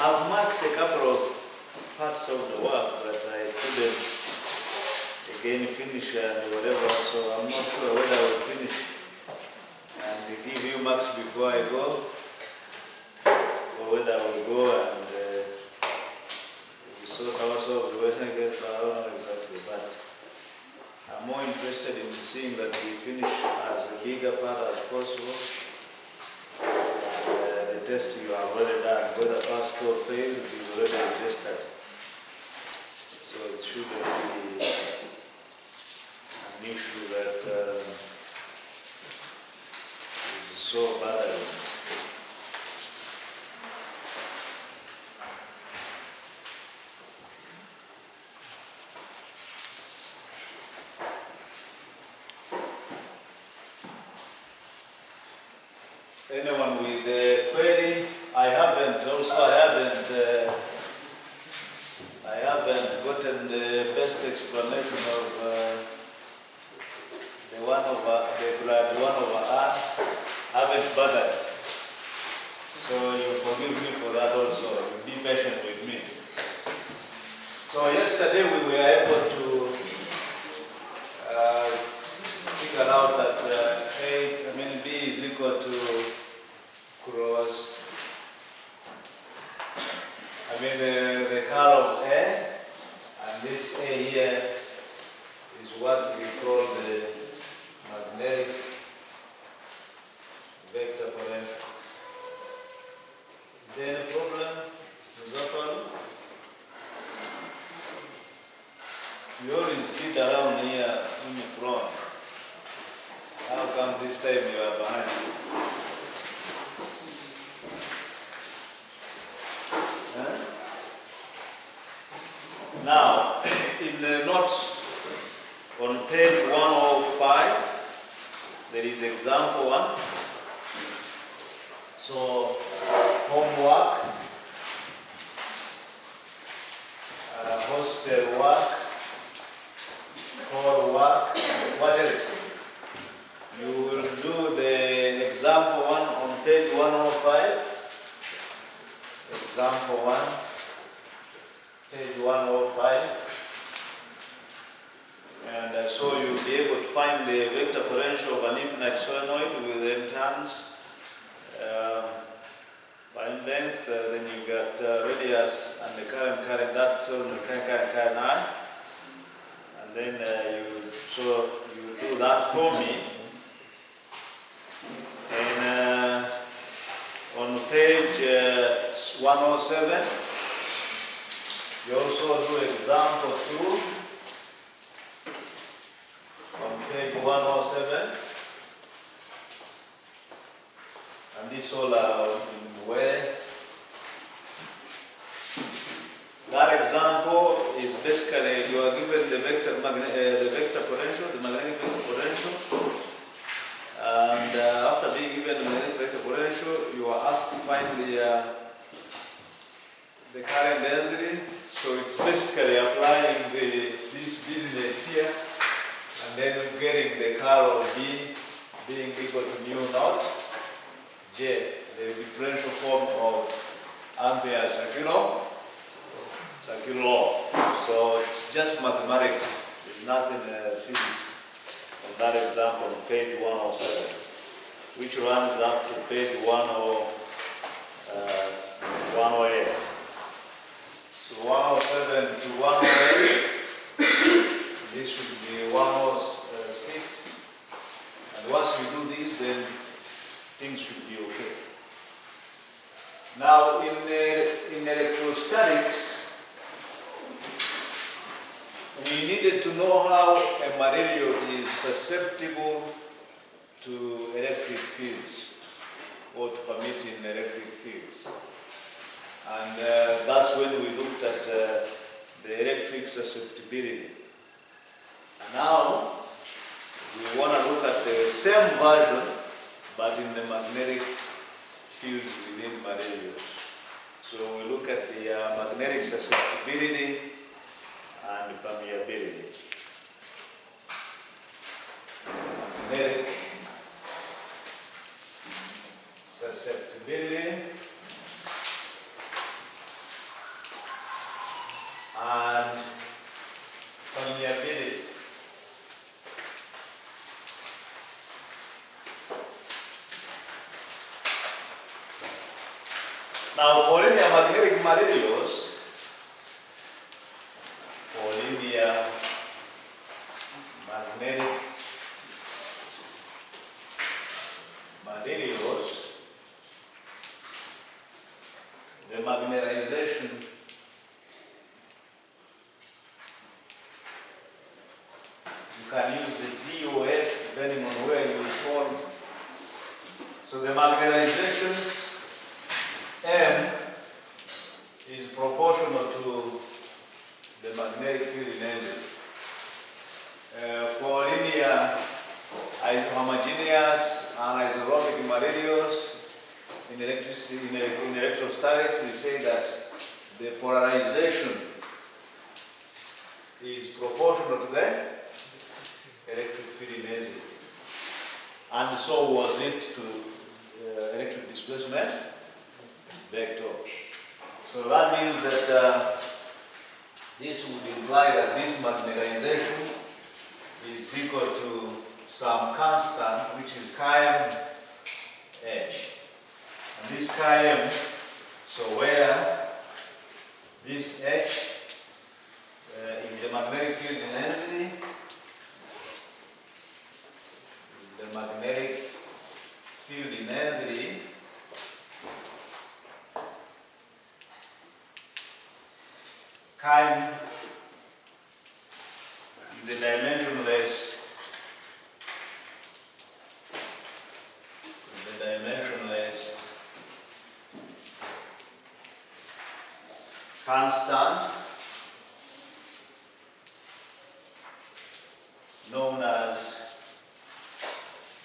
I've marked a couple of parts of the work that I couldn't again finish and whatever, so I'm not sure whether I will finish and give you marks before I go, or whether I will go and sort ourselves when I get, I don't know exactly, but I'm more interested in seeing that we finish as a bigger part as possible. The test you have already done, whether passed or failed, is already registered. So it shouldn't be an issue that is so bothering. Anyone with a query? I haven't gotten the best explanation of the grad 1 over R. Haven't bothered. So you forgive me for that also. You be patient with me. So yesterday we were able to figure out that B is equal to cross, the curl of A, and this A here is what we call the magnetic vector potential. Is there any problem, Muzaffar? You always sit around here in the front. How come this time you are behind? Huh? Now, in the notes on page 105, there is example 1. So, homework, hostel work, core work, what else? You will do the example 1 on page 105. Example 1, page 105. And so you'll be able to find the vector potential of an infinite solenoid with n turns by length. Then you got radius and the current that solenoid current I. And then you do that for me. And on page 107, you also do example 2 on page 107, and this all are in where that example is basically you are given the vector potential, the magnetic vector potential. And after being given the magnetic vector potential, you are asked to find the current density. So it's basically applying this business here, and then getting the curl of B being equal to mu naught J, the differential form of Ampere circular law. So it's just mathematics. There's nothing physics. That example on page 107, which runs up to page 108. So 107 to 108, this should be 106. And once we do this, then things should be okay. Now in electrostatics, we needed to know how a material is susceptible to electric fields or to permitting electric fields. And that's when we looked at the electric susceptibility. And now we want to look at the same version but in the magnetic fields within materials. So we look at the magnetic susceptibility and permeability. Magnetic susceptibility magnetic materials, for linear magnetic materials, the magnetization you can use the ZOS depending on where you fall. So the magnetization M is proportional to the magnetic field intensity. For linear homogeneous anisotropic materials in electricity, in electrostatics, we say that the polarization is proportional to the electric field intensity. And so was it to electric displacement vector. So that means that this would imply that this magnetization is equal to some constant, which is chi h. And this chi m, so where this h is the magnetic field intensity, chi is a dimensionless constant known as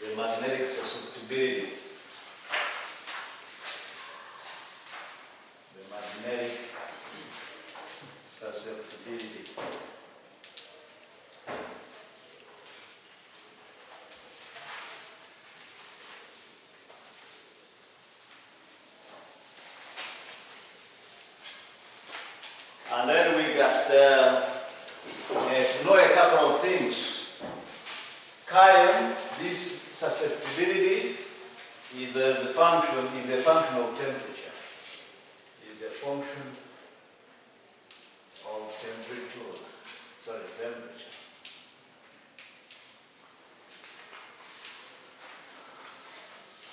the magnetic susceptibility. The magnetic susceptibility. And then we got to know a couple of things. Chi, this susceptibility is a function of temperature. Is a function of temperature.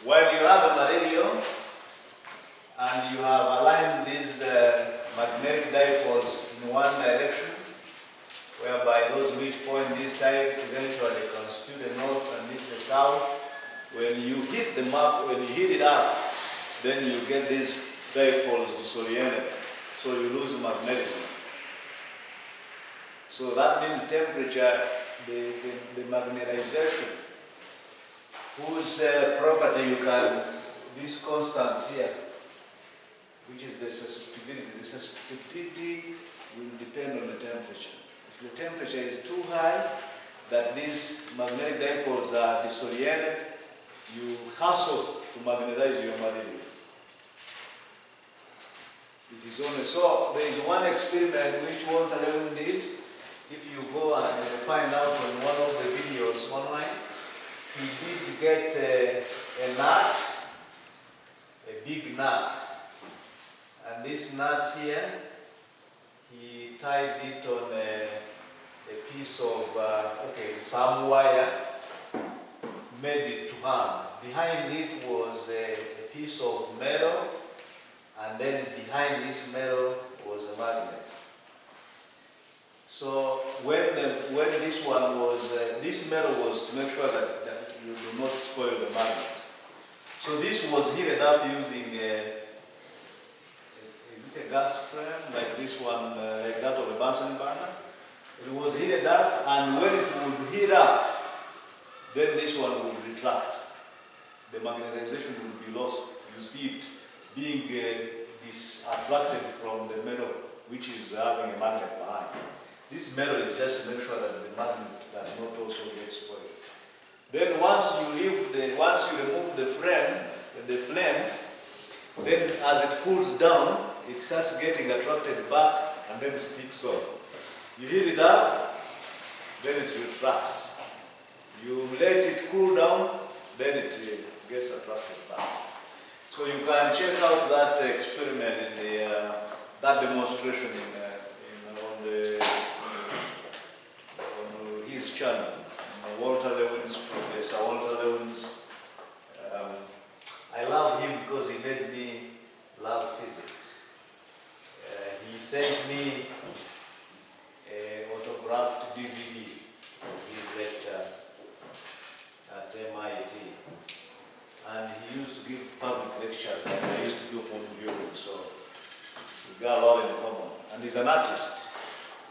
When you have a material and you have aligned these magnetic dipoles in one direction, whereby those which point this side eventually constitute the north and this the south, when you hit the map, when you hit it up, then you get these dipoles disoriented, so you lose magnetism. So that means temperature, the magnetization, whose property you can, this constant here, which is the susceptibility. The susceptibility will depend on the temperature. If the temperature is too high, that these magnetic dipoles are disoriented, you hassle to magnetize your material. It is only so. There is one experiment which Walter Lewin did. If you go and find out on one of the videos online, he did get a nut, a big nut. And this nut here, he tied it on a piece of, some wire, made it to hang. Behind it was a piece of metal, and then behind this metal was a magnet. So when this one was, this metal was to make sure that you do not spoil the magnet. So this was heated up using a gas frame like this one, like that of a Bunsen burner. It was heated up, and when it would heat up, then this one would retract. The magnetization would be lost. You see it being attracted from the metal, which is having a magnet behind. This metal is just to make sure that the magnet does not also get spoiled. Then once you remove the flame, then as it cools down, it starts getting attracted back and then sticks on. You heat it up, then it retracts. You let it cool down, then it gets attracted back. So you can check out that experiment in the that demonstration on his channel, Walter Lewins, Professor Walter Lewins. I love him because he made me love physics. He sent me an autographed DVD of his lecture at MIT. And he used to give public lectures, and I used to do home viewing, so we got a lot in common. And he's an artist.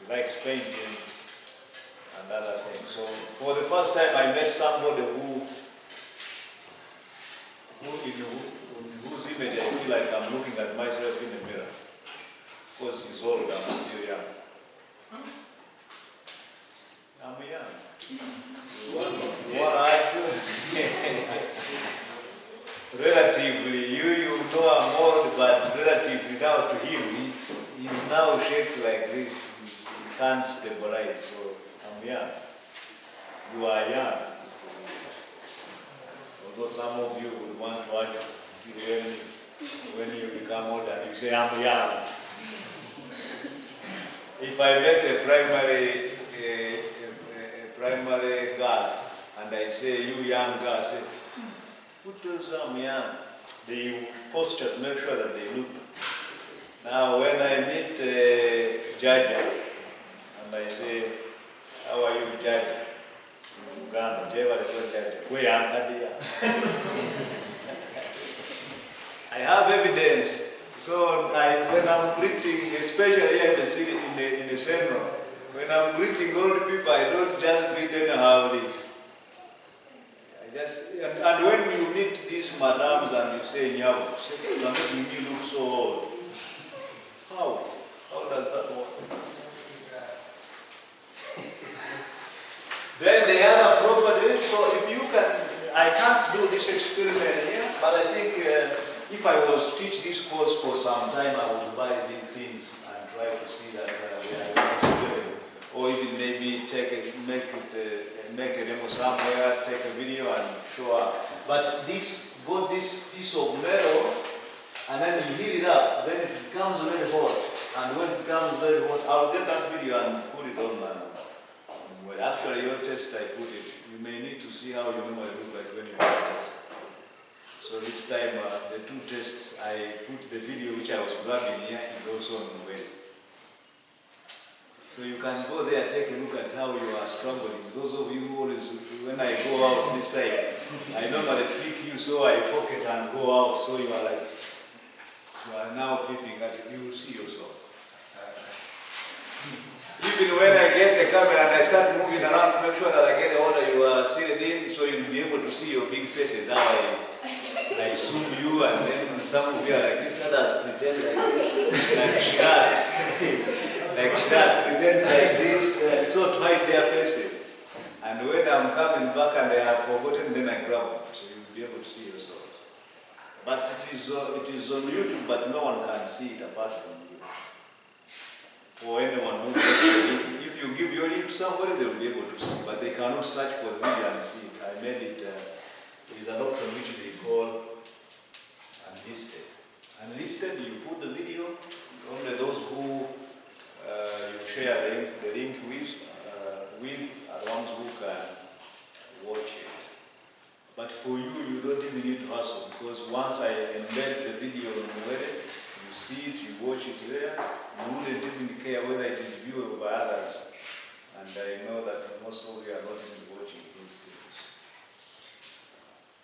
He likes painting and other things. So for the first time I met somebody in whose image I feel like I'm looking at myself in the mirror. Of course he's old, I'm still young. I'm young. What I do? Relatively, you know I'm old, but relatively now to him, he now shakes like this. He can't stabilize, so I'm young. You are young. Although some of you would want to argue until when you become older, you say, I'm young. If I met a primary girl and I say, you young girl, I say, who tells you I'm young? They posture to make sure that they look. Now when I meet Jaja and I say, how are you, Jaja? Uganda, I have evidence. So when I'm greeting, especially in the central, when I'm greeting old people, I don't just greet anyhow. And when you meet these madams and you say, Nyao, say, hey, you're making me look so old. How? How does that work? Then the other property, so if you can, I can't do this experiment here, but I think if I was to teach this course for some time, I would buy these things and try to see that we are doing, or even maybe make a demo somewhere, take a video and show up. But got this piece of metal, and then you heat it up, then it becomes very hot. And when it becomes very hot, I'll get that video and put it on well, actually your test I put it. You may need to see how you normally look like when you have a test. So this time the two tests, I put the video which I was grabbing here is also on the way. So you can go there, take a look at how you are struggling. Those of you who always, when I go out this side, I normally trick you so I pocket and go out, so you are like, you are now peeping at it, you will see yourself. Even when I get the camera and I start moving around to make sure that I get the order you are seated in, so you'll be able to see your big faces, how I zoom you, and then some of you are like this, others pretend like this, like Shirat. Like that, pretends like this, so to hide their faces. And when I'm coming back and they have forgotten, then I grab them, so you'll be able to see yourselves. But it is on YouTube, but no one can see it apart from you. Or anyone who gets the link. If you give your link to somebody, they will be able to see, but they cannot search for the video and see it. I made it, it is an option which they call unlisted. Unlisted, you put the video, only those who you share the link with are ones who can watch it. But for you, you don't even need to hustle, because once I embed the video on the web, you see it, you watch it there, you wouldn't even care whether it is viewed by others. And I know that most of you are not even watching these things.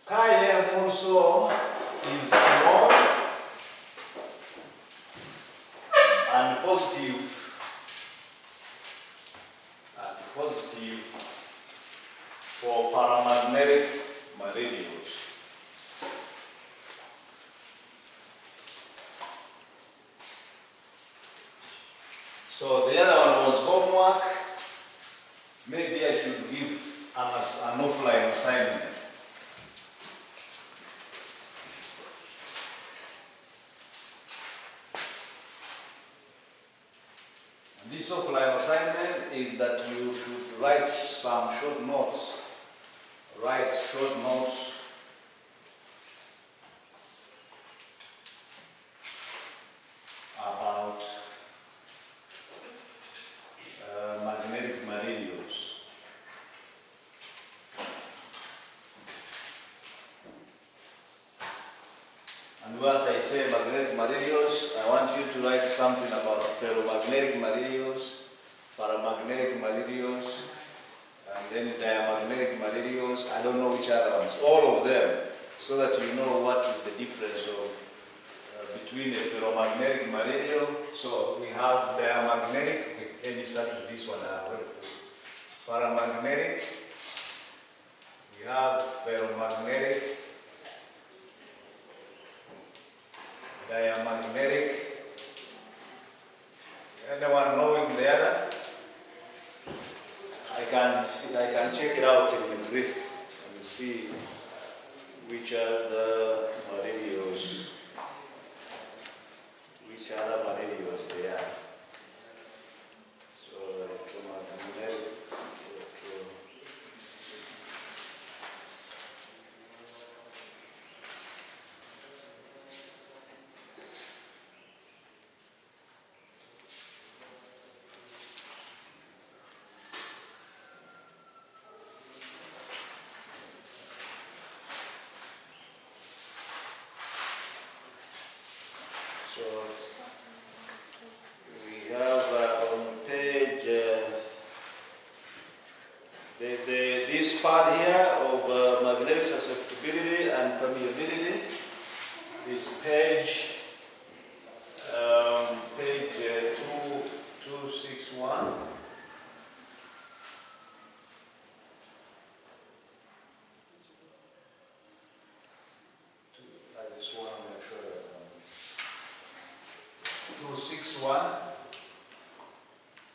KM also is small and positive. For paramagnetic materials. So the other one was homework. Maybe I should give an offline assignment. This offline assignment is that you should write some short notes. Write short notes I want you to write something about ferromagnetic materials, paramagnetic materials, and then diamagnetic materials. I don't know which other ones, all of them, so that you know what is the difference of between a ferromagnetic material. So we have diamagnetic. Let me start with this one. Paramagnetic. We have ferromagnetic, diamagnetic. Anyone knowing the other? I can check it out in the list and see which are the materials, which other materials they are. So electromagnetic, so we have on page this part here of magnetic susceptibility and permeability is page 261. I just want to make sure that 261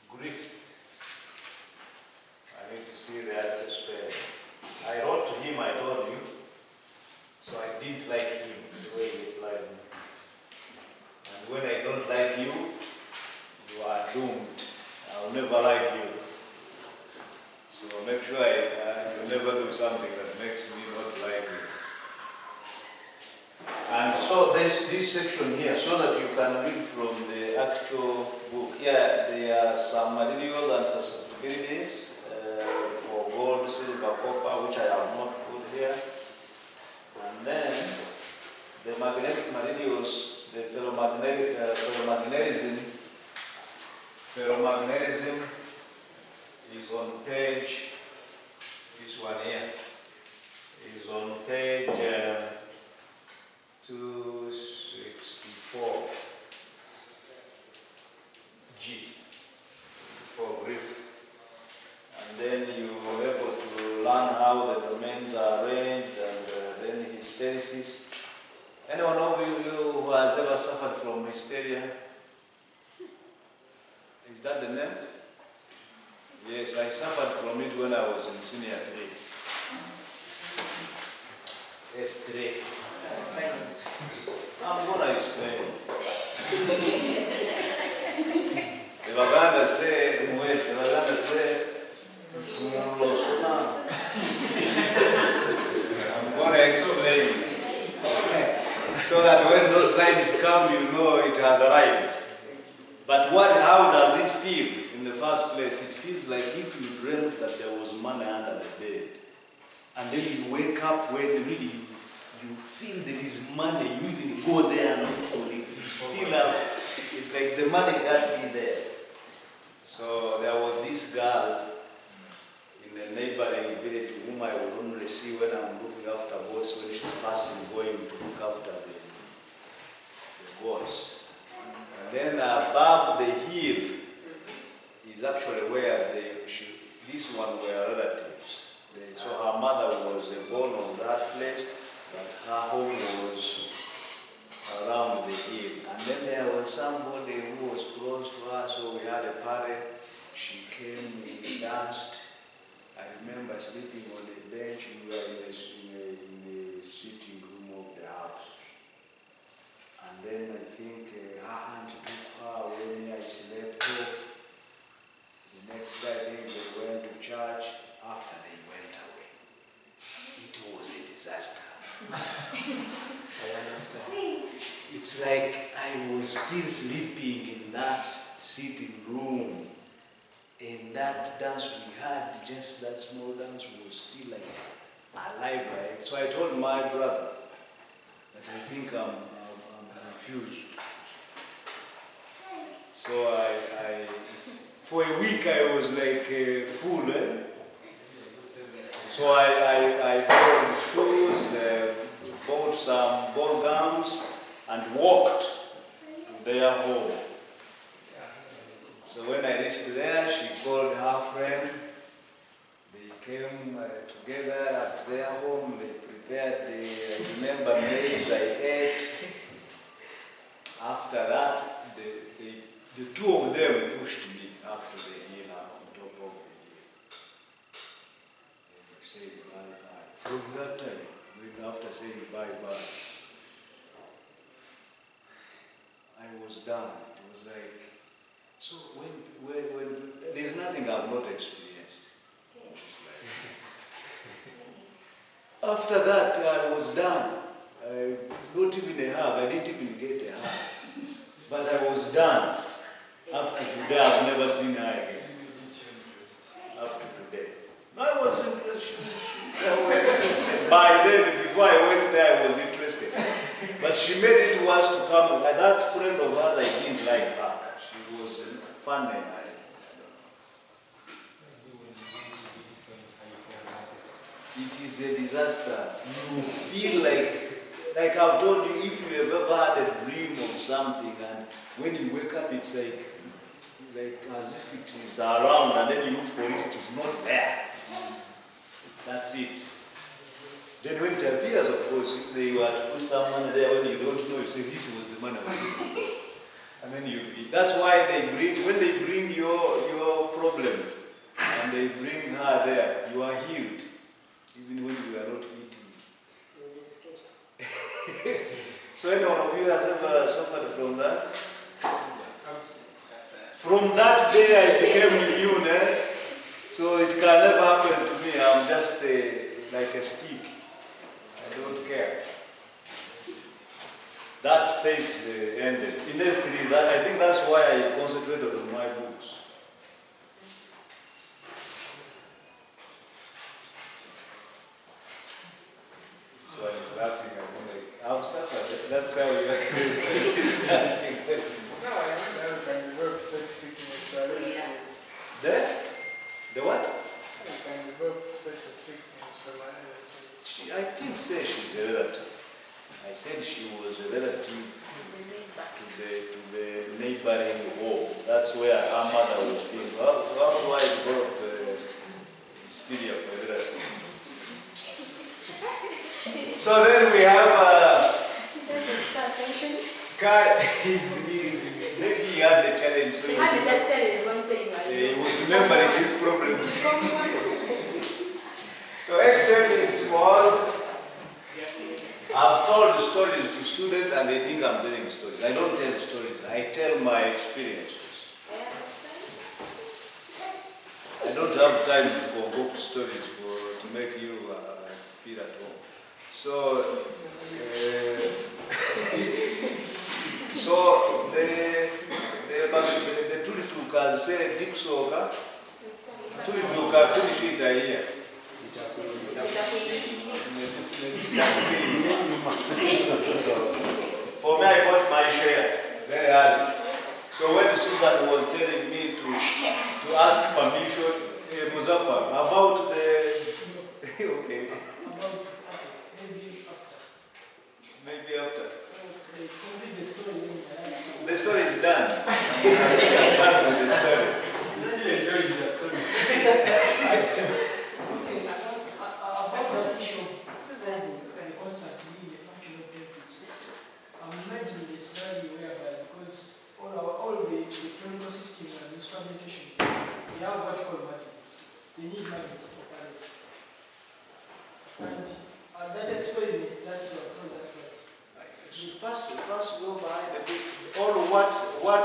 Griffith. I need to see the actual spell. I wrote to him, I told you, so I didn't like him the way he replied me. And when I don't like you, you are doomed. I'll never like you. So make sure you never do something that makes me not like you. And so this section here, so that you can read from the actual book. Here there are some materials and susceptibilities for gold, silver, copper, which I have not put here. And then the magnetic materials, the ferromagnetism is on page, this one here, is on page 264 G for Greece. And then you were able to learn how the domains are arranged, and then hysteresis. Anyone of you who has ever suffered from hysteria? Is that the name? Yes, I suffered from it when I was in senior 3. S3. I'm going to explain. The Baganda say, I'm going to explain. So that when those signs come, you know it has arrived. But how does it feel in the first place? It feels like if you dreamt that there was money under the bed, and then you wake up when really you feel there is money, you even go there and look for it, you still have, it's like the money can't be there. So there was this girl in a neighboring village whom I would only see when I'm looking after goats, when she's passing, going to look after the goats. And then above the hill is actually where this one were relatives. So her mother was born on that place, but her home was around the hill. And then there was somebody who was close to her, so we had a party. She came, we danced. I remember sleeping on a bench. We were in a sitting room of the house. And then I think her aunt took her when I slept off. The next day I think they went to church. After they went away, it was a disaster. I understand. It's like I was still sleeping in that sitting room, and that dance we had, just that small dance, was still like alive, right? So I told my brother that I think I'm confused. So for a week I was like full. So I bought shoes, bought some ball gums, and walked to their home. So when I reached there, she called her friend. They came together at their home. They prepared, I remember, maize I ate. After that, the two of them pushed me up to the hill, on top of the hill. And they said bye-bye. From that time, after saying bye-bye, I was done. It was like, so when there's nothing I've not experienced. It's like, after that, I was done. Not even a hug. I didn't even get a hug. But I was done. Up to today, I've never seen her again. Up to today. I was interested. By then, before I went there, I was interested. But she made it worse to come. That friend of hers, I didn't like her. She was funny. I don't know. It is a disaster. You feel like I've told you, if you have ever had a dream of something, and when you wake up, it's like as if it is around, and then you look for it, it is not there. That's it. Then when it appears, of course, if they were to put someone there when you don't know, you say, this was the man I was looking for. And then that's why when they bring your problem, and they bring her there, you are healed, even when you are not eating. So any one of you has ever suffered from that? From that day I became immune, so it can never happen to me. I'm just like a stick. I don't care. That phase ended. In A3, I think that's why I concentrated on my books. So I was laughing. I've suffered. That's how you it's laughing. No, I think that can develop sex sickness for heredity. The what? You can develop sex sickness for heredity. I didn't say she's a relative. I said she was a relative to the neighboring home. That's where her mother was being. How do I develop hysteria for a relative? So then we have Guy. Maybe he had the challenge. So he was remembering his problems. So XM is small. I've told stories to students and they think I'm telling stories. I don't tell stories. I tell my experiences. I don't have time to concoct stories to make you feel at home. So, the tulituka say diksoka, tulituka tulishita here. So, for me, I bought my share very early. So when Susan was telling me to ask permission, Muzaffar, about the okay. Maybe after. The story is done. I'm done with the story. Still enjoying the story. Okay, about that issue of Susan constantly the functional temperature. I'm imagining a scenario whereby because all the electronic systems and instrumentation, they have what you call magnets. They need magnets to operate. And that experiment that you have told us that. First go behind the bit. All what all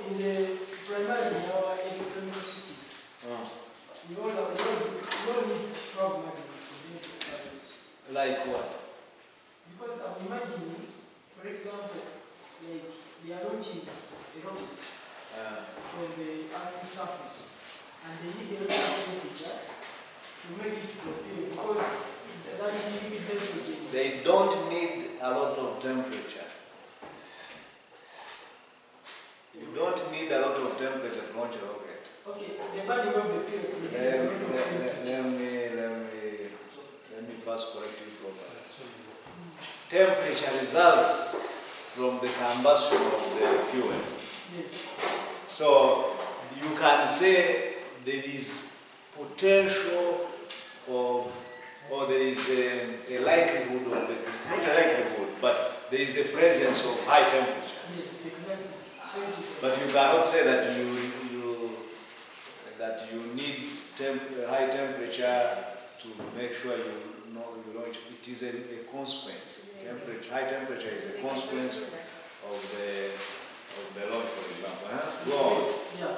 in the primarily in our electronic systems. We all need to have magnets in order to operate. Like what? Because I'm imagining, for example, like they are launching a rocket from the Earth's surface, and they need a lot of temperatures to make it propel because that's nitrogen. They don't need a lot of temperature. Okay, the burning of the fuel produces a lot of temperature. Let me first correct you properly. Temperature results from the combustion of the fuel. Yes. So you can say there is potential of, or there is a likelihood of it, not a likelihood, but there is a presence of high temperature. Yes, exactly. Thank you, sir. But you cannot say that you need high temperature to make sure you know it. It is a consequence. High temperature is a consequence of the launch, for example. Go on. Yes, yeah.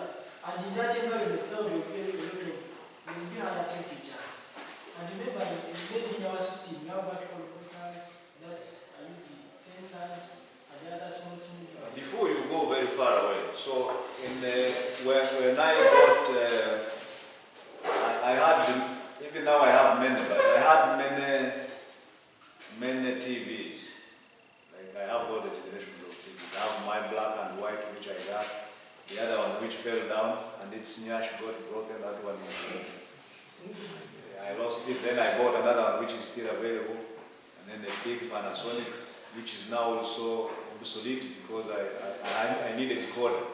And in that environment, now we will get a lot of, we will get higher temperatures. And remember, maybe in our system, we have what we call motors that are using sensors and the other small devices. Before you go very far away, so when I got, I had, even now I have many, but I had many TVs. Like I have all the generations of TVs. I have my black and white, which I got. The other one which fell down and its nyash got broken. That one is broken. I lost it. Then I bought another one which is still available. And then a big Panasonic, which is now also obsolete because I need a decoder.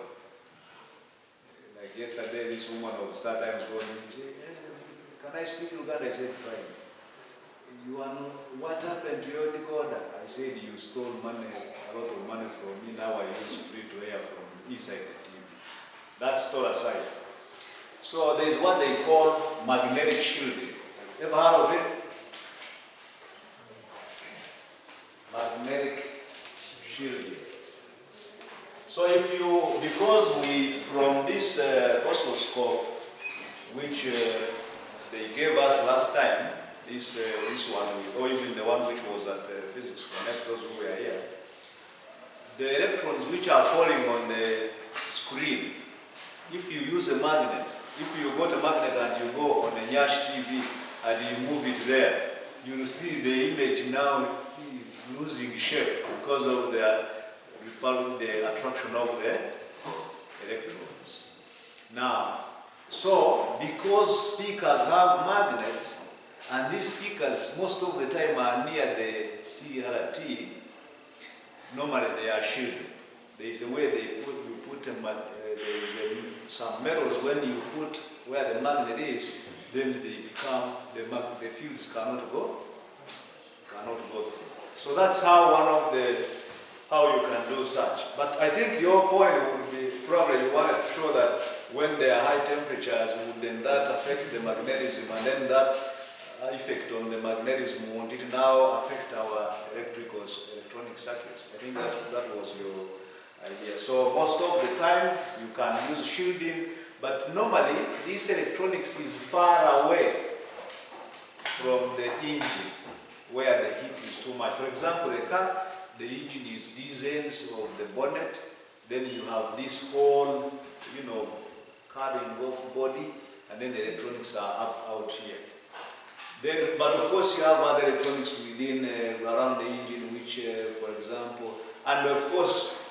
Like yesterday, this woman of Star Times called me and said, "Can I speak Uganda?" I said, "Fine. You are not, what happened to your decoder?" I said, "You stole money, a lot of money from me. Now I use free to air from inside the TV." That's still aside. So there is what they call magnetic shielding. Ever heard of it? Magnetic shielding. So if you, because we, from this oscilloscope, which they gave us last time, this one, or even the one which was at Physics Connect, those who were here, the electrons which are falling on the screen, if you use a magnet, if you got a magnet and you go on a Nyash TV and you move it there, you will see the image now losing shape because of the attraction of the electrons. Now, so because speakers have magnets, and these speakers most of the time are near the CRT, normally they are shielded. There is a way they put, you put them, there is some metals when you put where the magnet is, then they become, the fields cannot go through. So that's how how you can do such. But I think your point would be, probably you wanted to show that when there are high temperatures, would then that affect the magnetism, and then that effect on the magnetism, won't it now affect our electronic circuits? I think that was your idea. So most of the time you can use shielding, but normally this electronics is far away from the engine where the heat is too much. For example, the car, the engine is these ends of the bonnet, then you have this whole, carrying off body, and then the electronics are out here. Then, but of course you have other electronics within, around the engine, which, for example, and of course,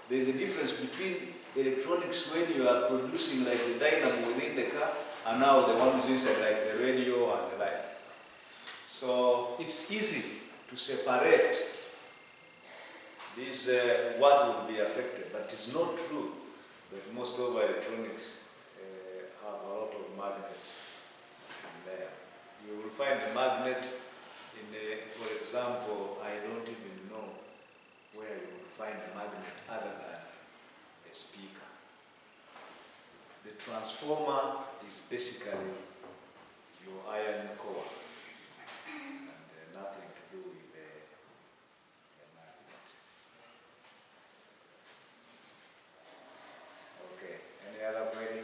there's a difference between electronics when you are producing like the dynamo within the car, and now the ones inside, like the radio and the light. So it's easy to separate this, what will be affected, but it's not true that most of our electronics have a lot of magnets in there. You will find a magnet in for example, I don't even know where you will find a magnet other than a speaker. The transformer is basically your iron core, and nothing to do with the magnet. Okay, any other query?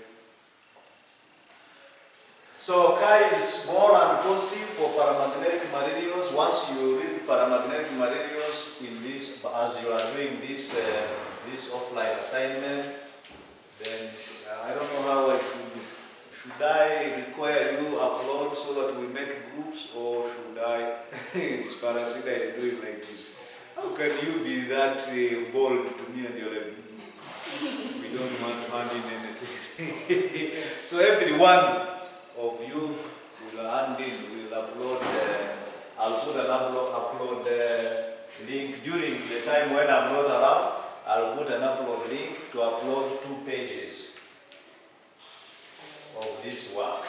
So Chi is more and positive for paramagnetic materials. Once you read paramagnetic materials in this, as you are doing this this offline assignment, then I don't know how I should I require you upload so that we make groups, or should I, as far as I do it like this? How can you be that bold to me and you're like, we don't want to hand in anything? one of you will hand in, will upload, I'll put an upload link during the time when I'm not around. I'll put an upload link to upload 2 pages of this work.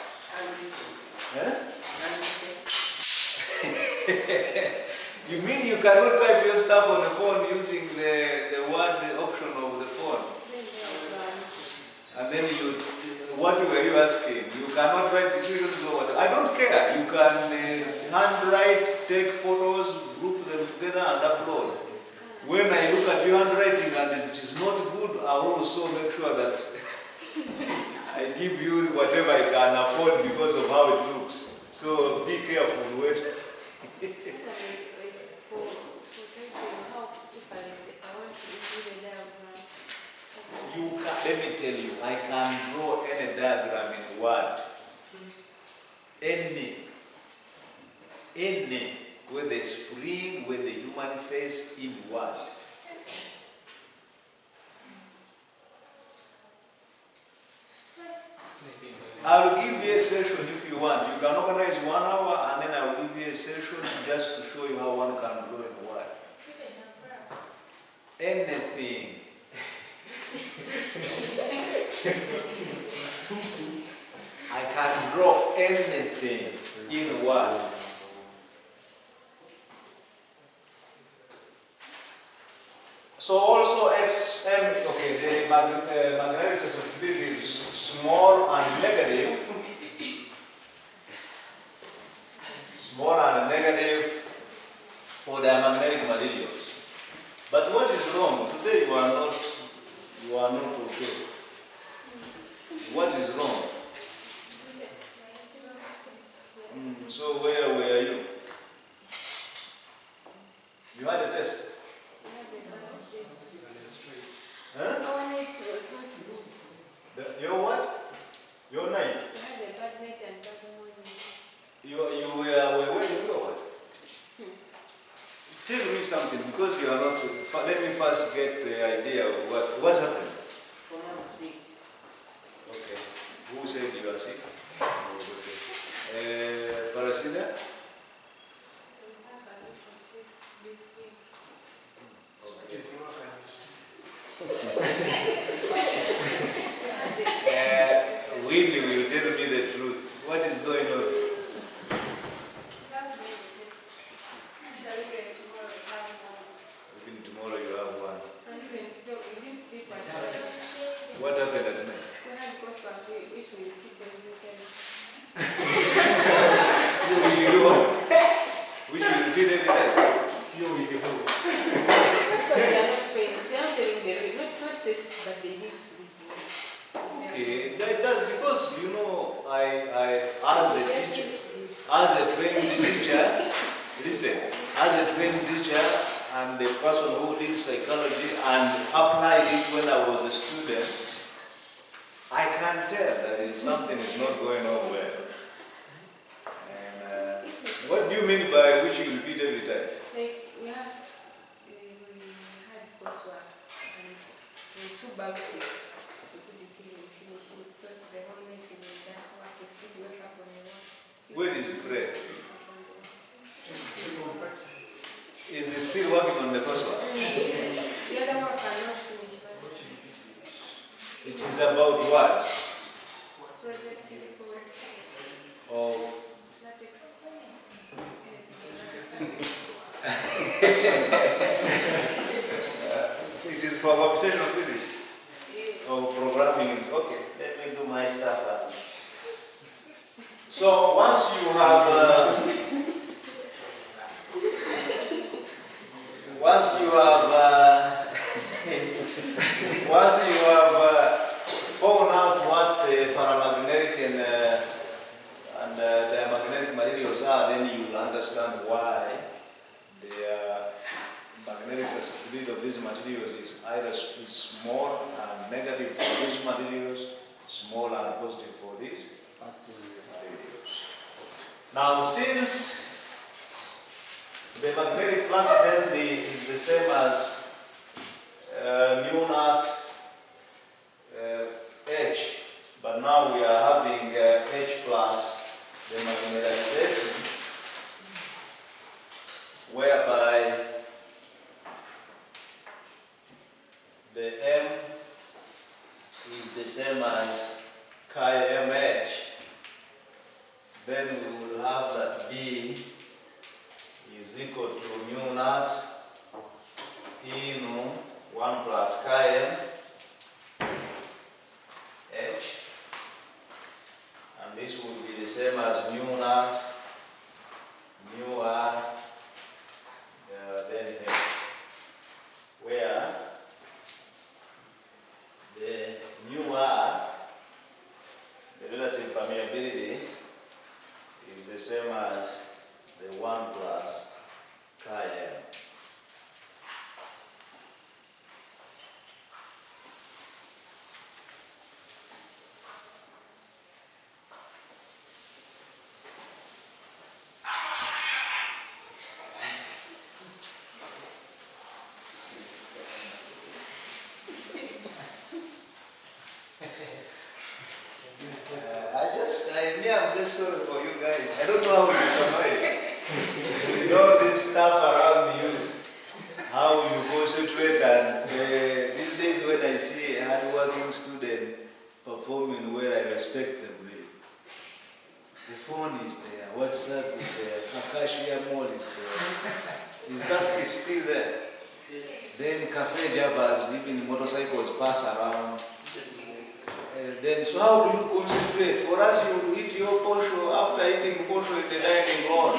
You mean you cannot type your stuff on the phone using the word option of the phone? And then what were you asking? You cannot write, you don't know what. I don't care. You can handwrite, take photos, group them together and upload. When I look at your handwriting and it is not good, I will also make sure that I give you whatever I can afford because of how it looks. So be careful. Wait. You can, let me tell you, I can draw any diagram in Word. Any. With the spring, with the human face in Word. I'll give you a session if you want. You can organize 1 hour and then I'll give you a session just to show you how one can draw in Word. Anything. I can draw anything in Word. So also XM, okay, the magnetic susceptibility is small and negative. Small and negative for diamagnetic materials. But what is wrong? Today you are not okay. What is wrong? So where were you? You had a test? Huh? Our night was not good. Your what? Your night? We had a bad night and bad morning. You were waiting for what? Tell me something, because you are not. Let me first get the idea of what happened. I'm sick. Okay. Who said you are sick? Oh, okay. Farasida? We have a lot of tests this week. It is your hands. Willie will tell me the truth. What is going on? We have many tests. Actually, even tomorrow we have one. Even tomorrow you have one. And even though we didn't sleep at night, What happened at night? we had coursework which we repeat every time. Which you do what? Which you repeat every time? You will be home. That's why they are not paying. They are not telling the rate. Not tests, but they did sleep. Okay, that because you know as a trained teacher, listen, as a trained teacher and a person who did psychology and applied it when I was a student, I can tell that something is not going on well. And what do you mean by which you repeat every time? Like we had coursework and it was too bad. So the whole night we were there, have to sleep, wake up on the one. Where is Fred? It's still on practice. Is he still working on the coursework? Yes. The other one cannot finish, but It is about what? project reports Of latex. it is for computational physics. Or programming. Okay, let me do my stuff. So once you have found out what the paramagnetic and diamagnetic materials are, then you will understand why the magnetic susceptibility of these materials is either small and negative for these materials, small and positive for these materials. Now, since the magnetic flux density is the same as mu naught H, but now we are having the same as chi mh. Then we will have that B is equal to mu naught E nu 1 plus chi m h, and this would be the same as mu naught mu r then h, where the mu r, the relative permeability, is the same as the 1 plus chi m. I'm just sorry for you guys. I don't know how you survive. With all this stuff around you, how you concentrate, and these days when I see a hard-working student performing well, I respect them really. The phone is there, WhatsApp is there, Acacia Mall is there. His task is still there. Then cafe jabbers, even motorcycles pass around. Then, so how do you concentrate? For us, you eat your posho. After eating posho in the dining hall,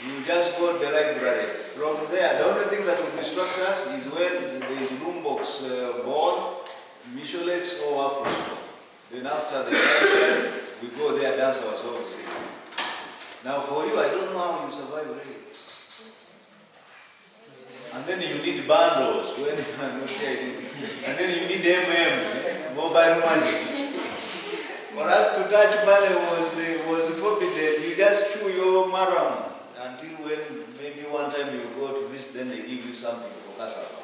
you just go to the library. From there, the only thing that will distract us is when there is boombox ball, Michelet's or Afro. Then after the library, we go there, dance our songs. Now for you, I don't know how you survive really. And then you need bundles when and then you need mobile money. For us to touch money was forbidden. You just chew your maram until when maybe one time you go to visit, then they give you something for cassava.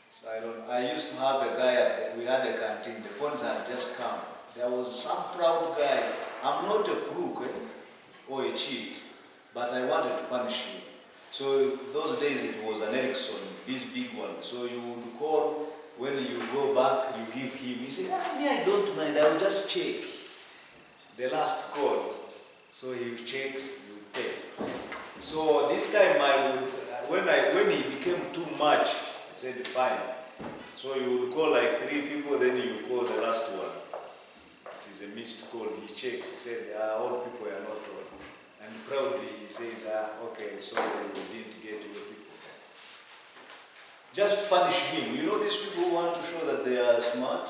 So I used to have a guy we had a canteen. The phones had just come. There was some proud guy. I'm not a crook or a cheat, but I wanted to punish him. So those days it was an Ericsson, this big one. So you would call, when you go back, you give him. He said, me I don't mind, I will just check the last call. So he checks, you pay. So this time when he became too much, I said fine. So you would call like 3 people, then you call the last one. It is a missed call. He checks, he said, all people are not on. And proudly he says, okay, sorry, we didn't get your people. Just punish him. You know these people who want to show that they are smart?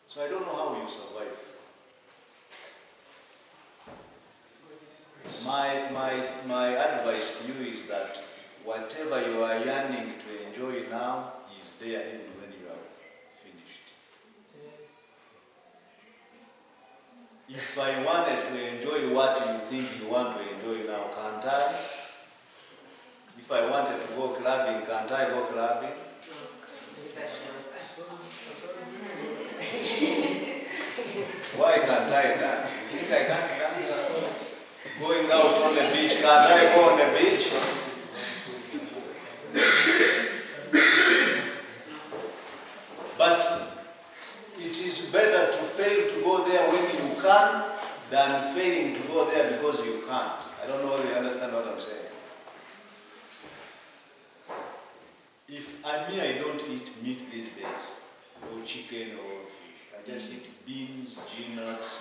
So I don't know how you survive. My advice to you is that whatever you are yearning to enjoy now is there even when you have finished. If I wanted to enjoy what you think you want to enjoy now, can't I? If I wanted to go clubbing, can't I go clubbing? Why can't I dance? You think I can't dance? Going out on the beach, can't I go on the beach? But it is better to fail to go there when you can than failing to go there because you can't. I don't know whether you understand what I'm saying. If I don't eat meat these days, or chicken or fish, I just eat beans, nuts.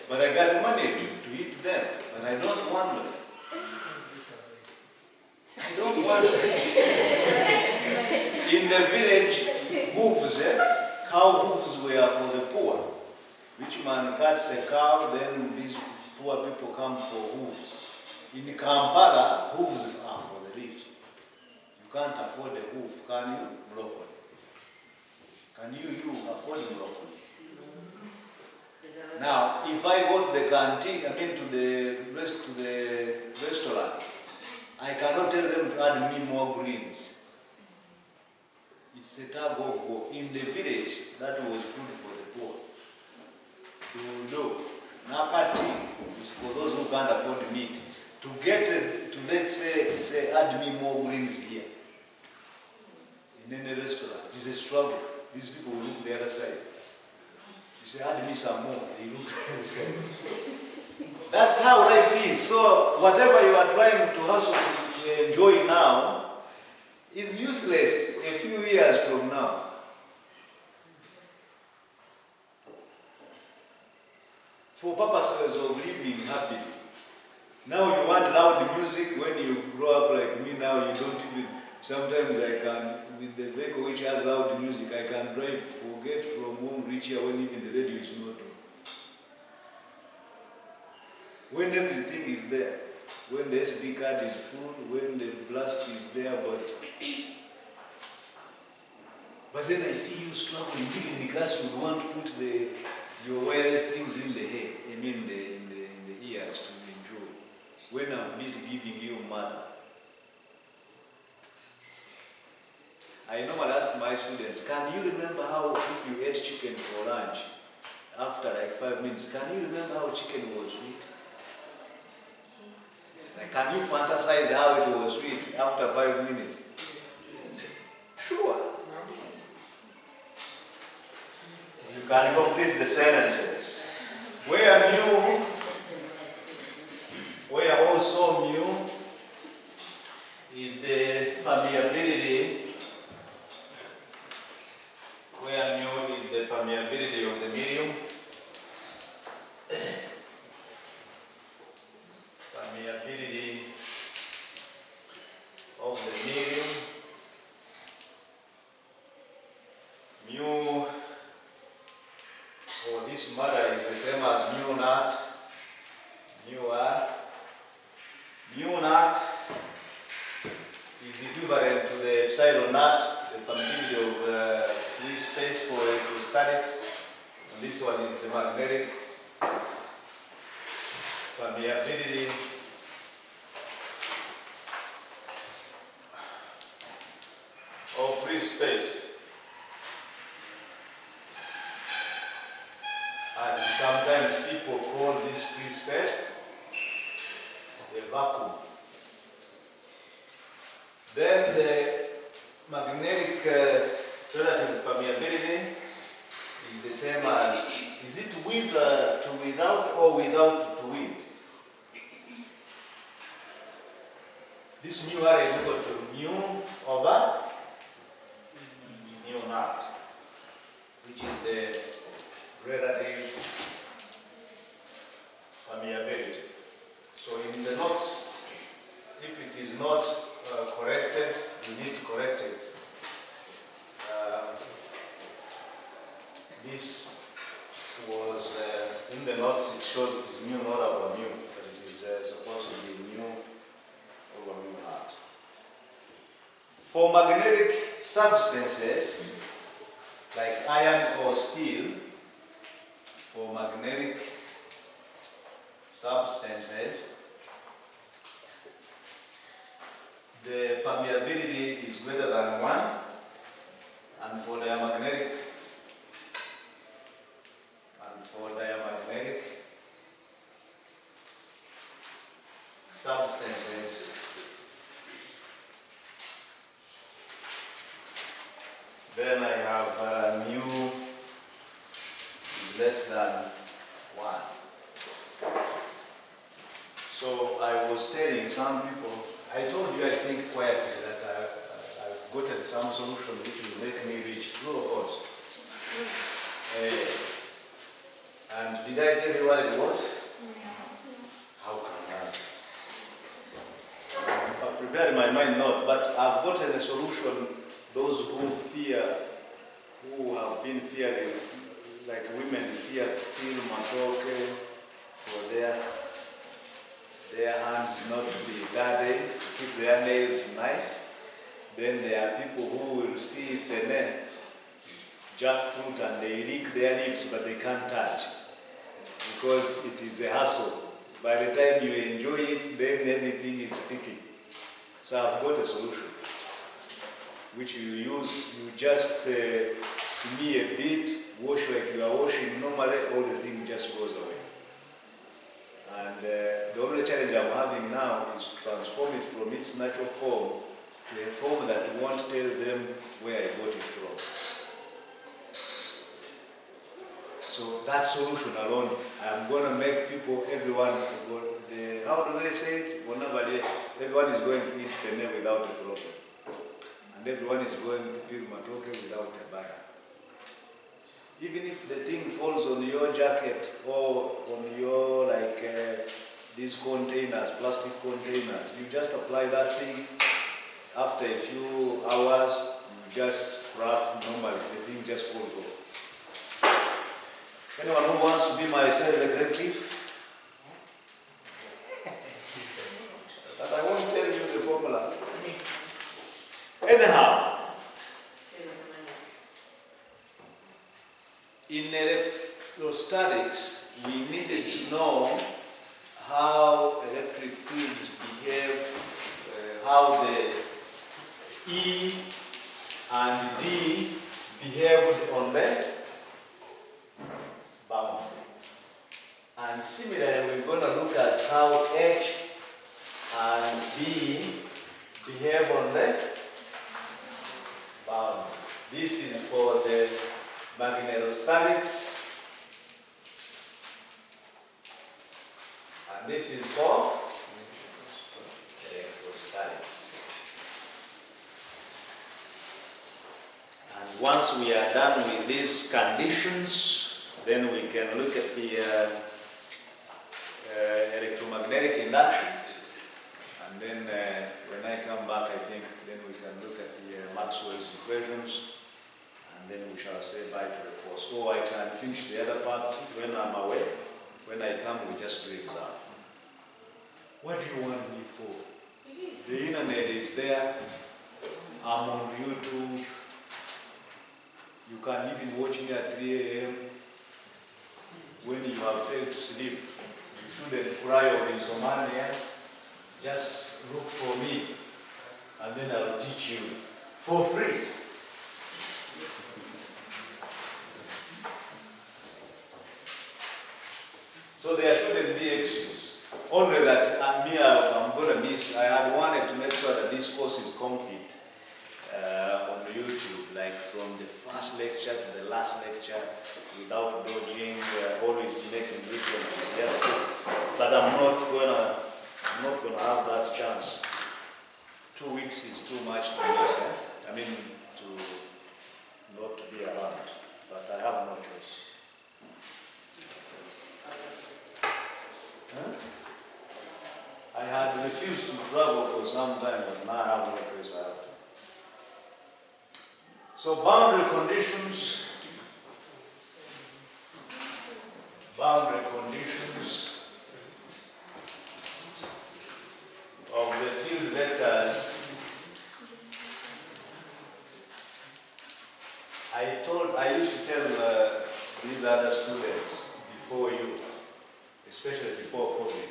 But I got money to eat them, but I don't want them. I don't want them. In the village, hooves, cow hooves were for the poor. Rich man cuts a cow, then these poor people come for hooves. In Kampala, hooves are for the rich. You can't afford a hoof, can you? Broccoli. Can you afford broccoli? Now, if I go to the canteen, to the restaurant, I cannot tell them to add me more greens. It's a tug of war. In the village, that was food for the poor. Dodo, napati is for those who can't afford meat. To get to let's say add me more greens here. in any restaurant. It's a struggle. These people will look the other side. You say, add me some more. They look the other side. That's how life is. So whatever you are trying to hustle to enjoy now is useless a few years from now. For purposes of living happily. Now you want loud music. When you grow up like me now, you don't even, sometimes I can, with the vehicle which has loud music, I can drive, forget from home, reach here when even the radio is not on. When everything is there, when the SD card is full, when the blast is there, but then I see you struggling, even in the class you want to put your wireless things in the head, I mean in the ears to enjoy. When I'm busy giving you matter. I normally ask my students, can you remember how, if you ate chicken for lunch, after like 5 minutes, can you remember how chicken was sweet? Like, can you fantasize how it was sweet after 5 minutes? Sure. You can complete the sentences. Where also mu is the permeability. Where mu is the permeability of the medium. Permeability of the medium. Mu for this matter is the same as mu naught. Mu r. Mu naught is equivalent to the epsilon naught, the permeability of free space for electrostatics. And this one is the magnetic permeability of free space. And sometimes people call this free space a vacuum. Then the magnetic relative permeability is the same as, is it with to without or without to with? This mu r is equal to mu over mu naught, which is the relative permeability. So in the notes, if it is not corrected, you need to correct it. This was, in the notes it shows it is mu naught over mu, but it is supposed to be mu over mu naught. For magnetic substances, like iron or steel, for magnetic substances, the permeability is greater than 1, and for diamagnetic substances, then I have mu is less than 1. So I was telling some people, I told you I think quietly that I've gotten some solution which will make me rich, true or false? And did I tell you what it was? How can I? I've prepared my mind not, but I've gotten a solution. Those who fear, who have been fearing, like women fear to kill matoke for their hands not to be dirty, to keep their nails nice. Then there are people who will see fene, jackfruit, and they lick their lips but they can't touch because it is a hassle. By the time you enjoy it, then everything is sticky. So I've got a solution which you use. You just smear a bit, wash like you are washing normally, all the thing just goes away. And the only challenge I'm having now is to transform it from its natural form to a form that won't tell them where I got it from. So that solution alone, I'm going to make people, everyone, how do they say it? Everyone is going to eat fene without a problem. And everyone is going to peel matoke without a banner. Even if the thing falls on your jacket or on your, these containers, plastic containers, you just apply that thing. After a few hours, you just wrap normally, the thing just falls off. Anyone who wants to be my sales executive? But I won't tell you the formula. Anyhow, in electrostatics, we needed to know how electric fields behave, how the E and D behaved on the boundary. And similarly, we're going to look at how H and B behave on the boundary. This is for the magnetostatics, and this is for electrostatics. And once we are done with these conditions, then we can look at the electromagnetic induction. And then when I come back, I think then we can look at the Maxwell's equations, and then we shall say bye to the course. Or I can finish the other part when I'm away. When I come, we just do exam. What do you want me for? The internet is there. I'm on YouTube. You can even watch me at 3 a.m. when you have failed to sleep. You shouldn't cry of insomnia. Just look for me, and then I'll teach you for free. So there shouldn't be excuse. Only that I'm going to miss. I had wanted to make sure that this course is complete on YouTube, like from the first lecture to the last lecture, without dodging, always making differences. Yes, but I'm not going to have that chance. 2 weeks is too much to miss. I mean, to not to be around. But I have no choice. I had refused to travel for some time, but now I have no choice. I have to. So boundary conditions of the field vectors. I used to tell these other students before you, especially before COVID,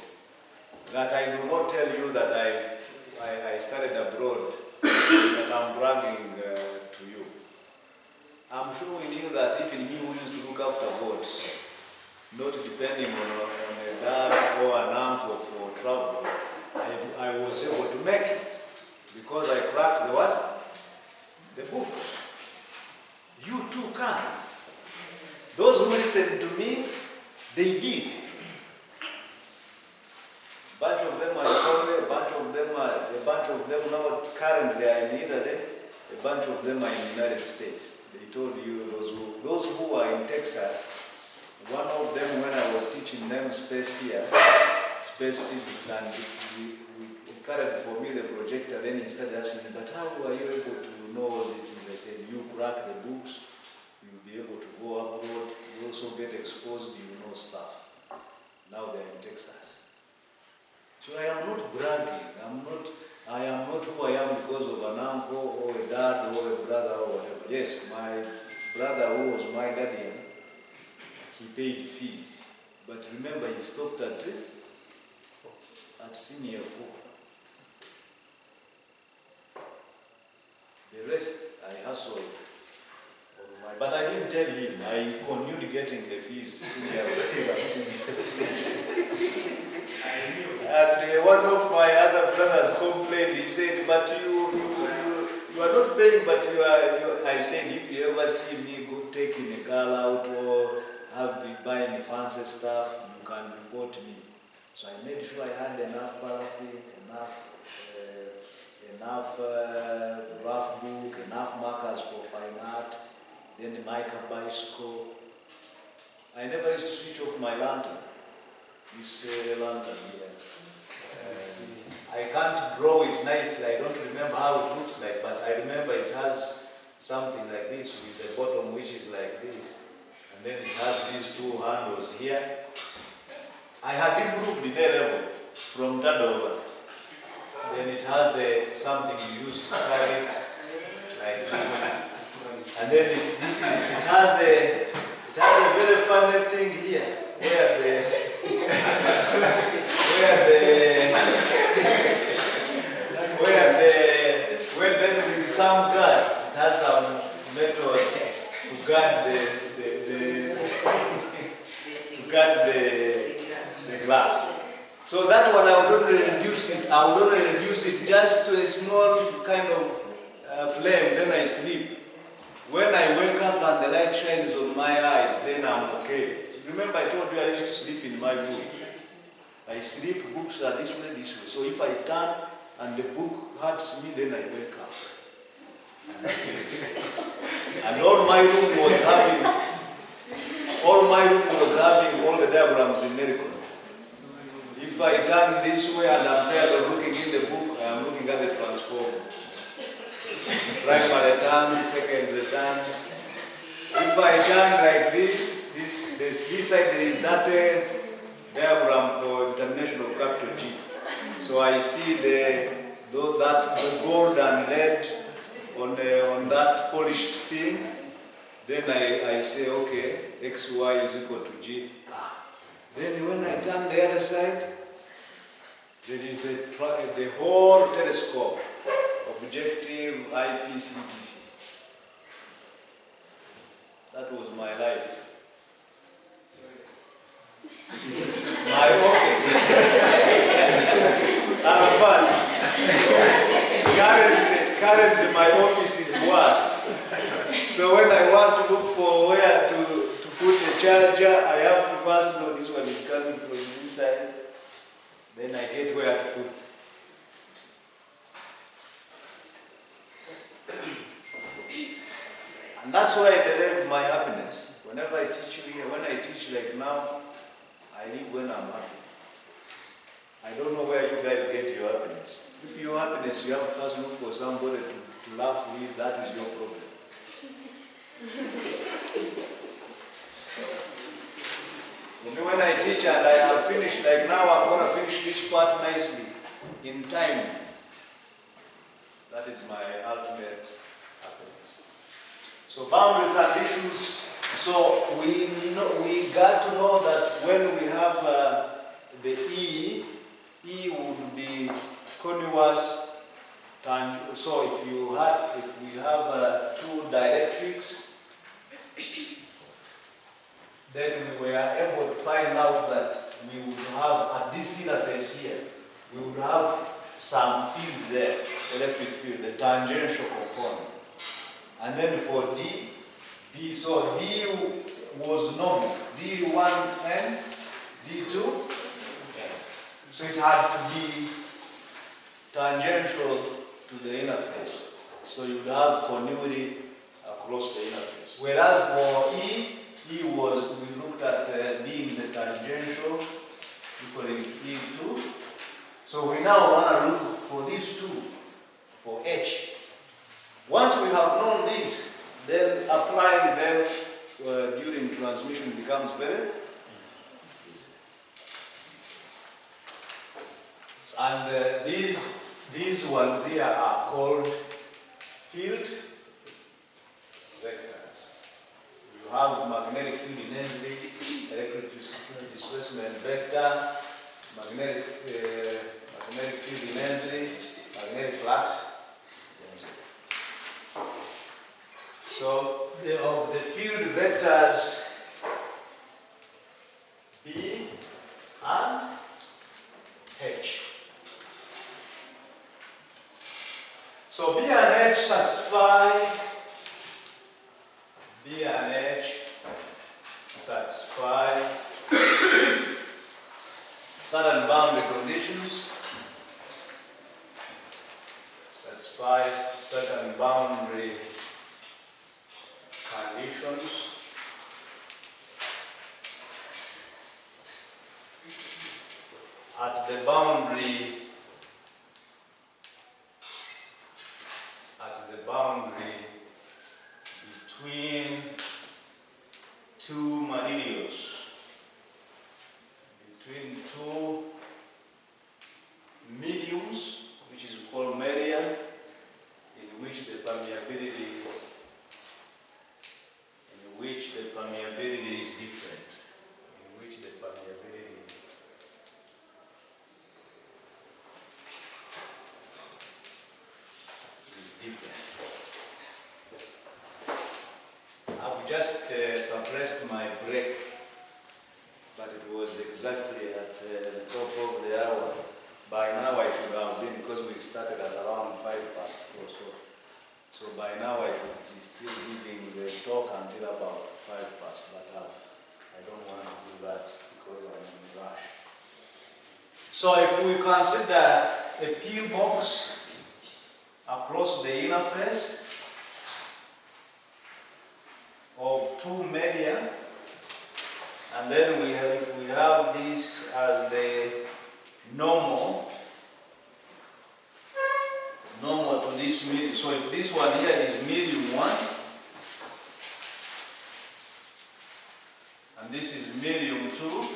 that I do not tell you that I studied abroad, that I'm bragging to you. I'm showing you that even you who used to look after boats, not depending on a dad or an uncle for travel, I was able to make it because I cracked the what? The books. You too can. Those who listened to me, they did. A bunch of them are in Congo, a bunch of them now currently are in Italy, a bunch of them are in the United States. They told you those who are in Texas. One of them, when I was teaching them space here, space physics, and he carried for me the projector, then he started asking me, but how are you able to know all these things? I said, you crack the books, you'll be able to go abroad, you also get exposed, you know stuff. Now they're in Texas. So I am not bragging, I am not who I am because of an uncle or a dad or a brother or whatever. Yes, my brother who was my guardian, he paid fees. But remember, he stopped at senior 4. The rest, I hustled. But I didn't tell him. I continued getting the fees senior 4 and senior 6. And one of my other brothers complained. He said, but you You are not paying, but I said, if you ever see me go taking a girl out or have me buying fancy stuff, you can report me. So I made sure I had enough paraffin, enough rough book, enough markers for fine art, then the mica bicycle. I never used to switch off my lantern. This lantern here. I can't draw it nicely. I don't remember how it looks like, but I remember it has something like this with the bottom which is like this. And then it has these two handles here. I had improved in A level from third over. Then it has something you use to carry it like this. And then it has a very funny thing here when then with some guards, it has some metals to guard the glass. So that one I would only reduce it. I would only reduce it just to a small kind of flame. Then I sleep. When I wake up and the light shines on my eyes, then I'm okay. Remember I told you I used to sleep in my book. I sleep, books are this way, this way. So if I turn and the book hurts me, then I wake up. And all my room was having all the diagrams in American. If I turn this way and I'm tired of looking in the book, I'm looking at the transformer. Primary turns, secondary turns. If I turn like this side there is that diagram for determination of capital G. So I see the gold and lead on that polished thing. Then I say, okay, XY is equal to G. Then when I turn the other side, there is the whole telescope, objective, IPCTC. That was my life. My office. Currently my office is worse. So when I want to look for where to put a charger, I have to first know this one is coming from this side. Then I get where to put. And that's why I derive my happiness. Whenever I teach here, when I teach like now, I live when I'm happy. I don't know where you guys get your happiness. If your happiness, you have to first look for somebody to laugh with, that is your problem. When I teach and I have finished, like now I'm going to finish this part nicely, in time. That is my ultimate happiness. So boundary conditions. So we got to know that when we have the E would be continuous. So if we have two dielectrics, then we were able to find out that we would have at this interface here, we would have some field there, electric field, the tangential component. And then for D, so D was normal, D1 and D2. So it had to be tangential to the interface. So you would have continuity across the interface. Whereas for E was, we looked at being the tangential equaling E2. So we now want to look for these two, for H. Once we have known this, then applying them during transmission becomes very easy. And these ones here are called field vectors. You have magnetic field intensity, electric displacement vector, magnetic field intensity, magnetic flux intensity. So of the field vectors B and H. So B and H satisfy certain boundary conditions. Satisfies certain boundary conditions. At the boundary between two materials, between two mediums, which is called media, in which the permeability is different. I've just suppressed my break, but it was exactly at the top of the hour. By now I should have been, because we started at around 5 past or so. So by now I should be still giving the talk until about 5 past, but I don't want to do that because I'm in a rush. So if we consider a pillbox across the inner face of two media, and then if we have this as the normal to this medium. So if this one here is medium 1, and this is medium 2,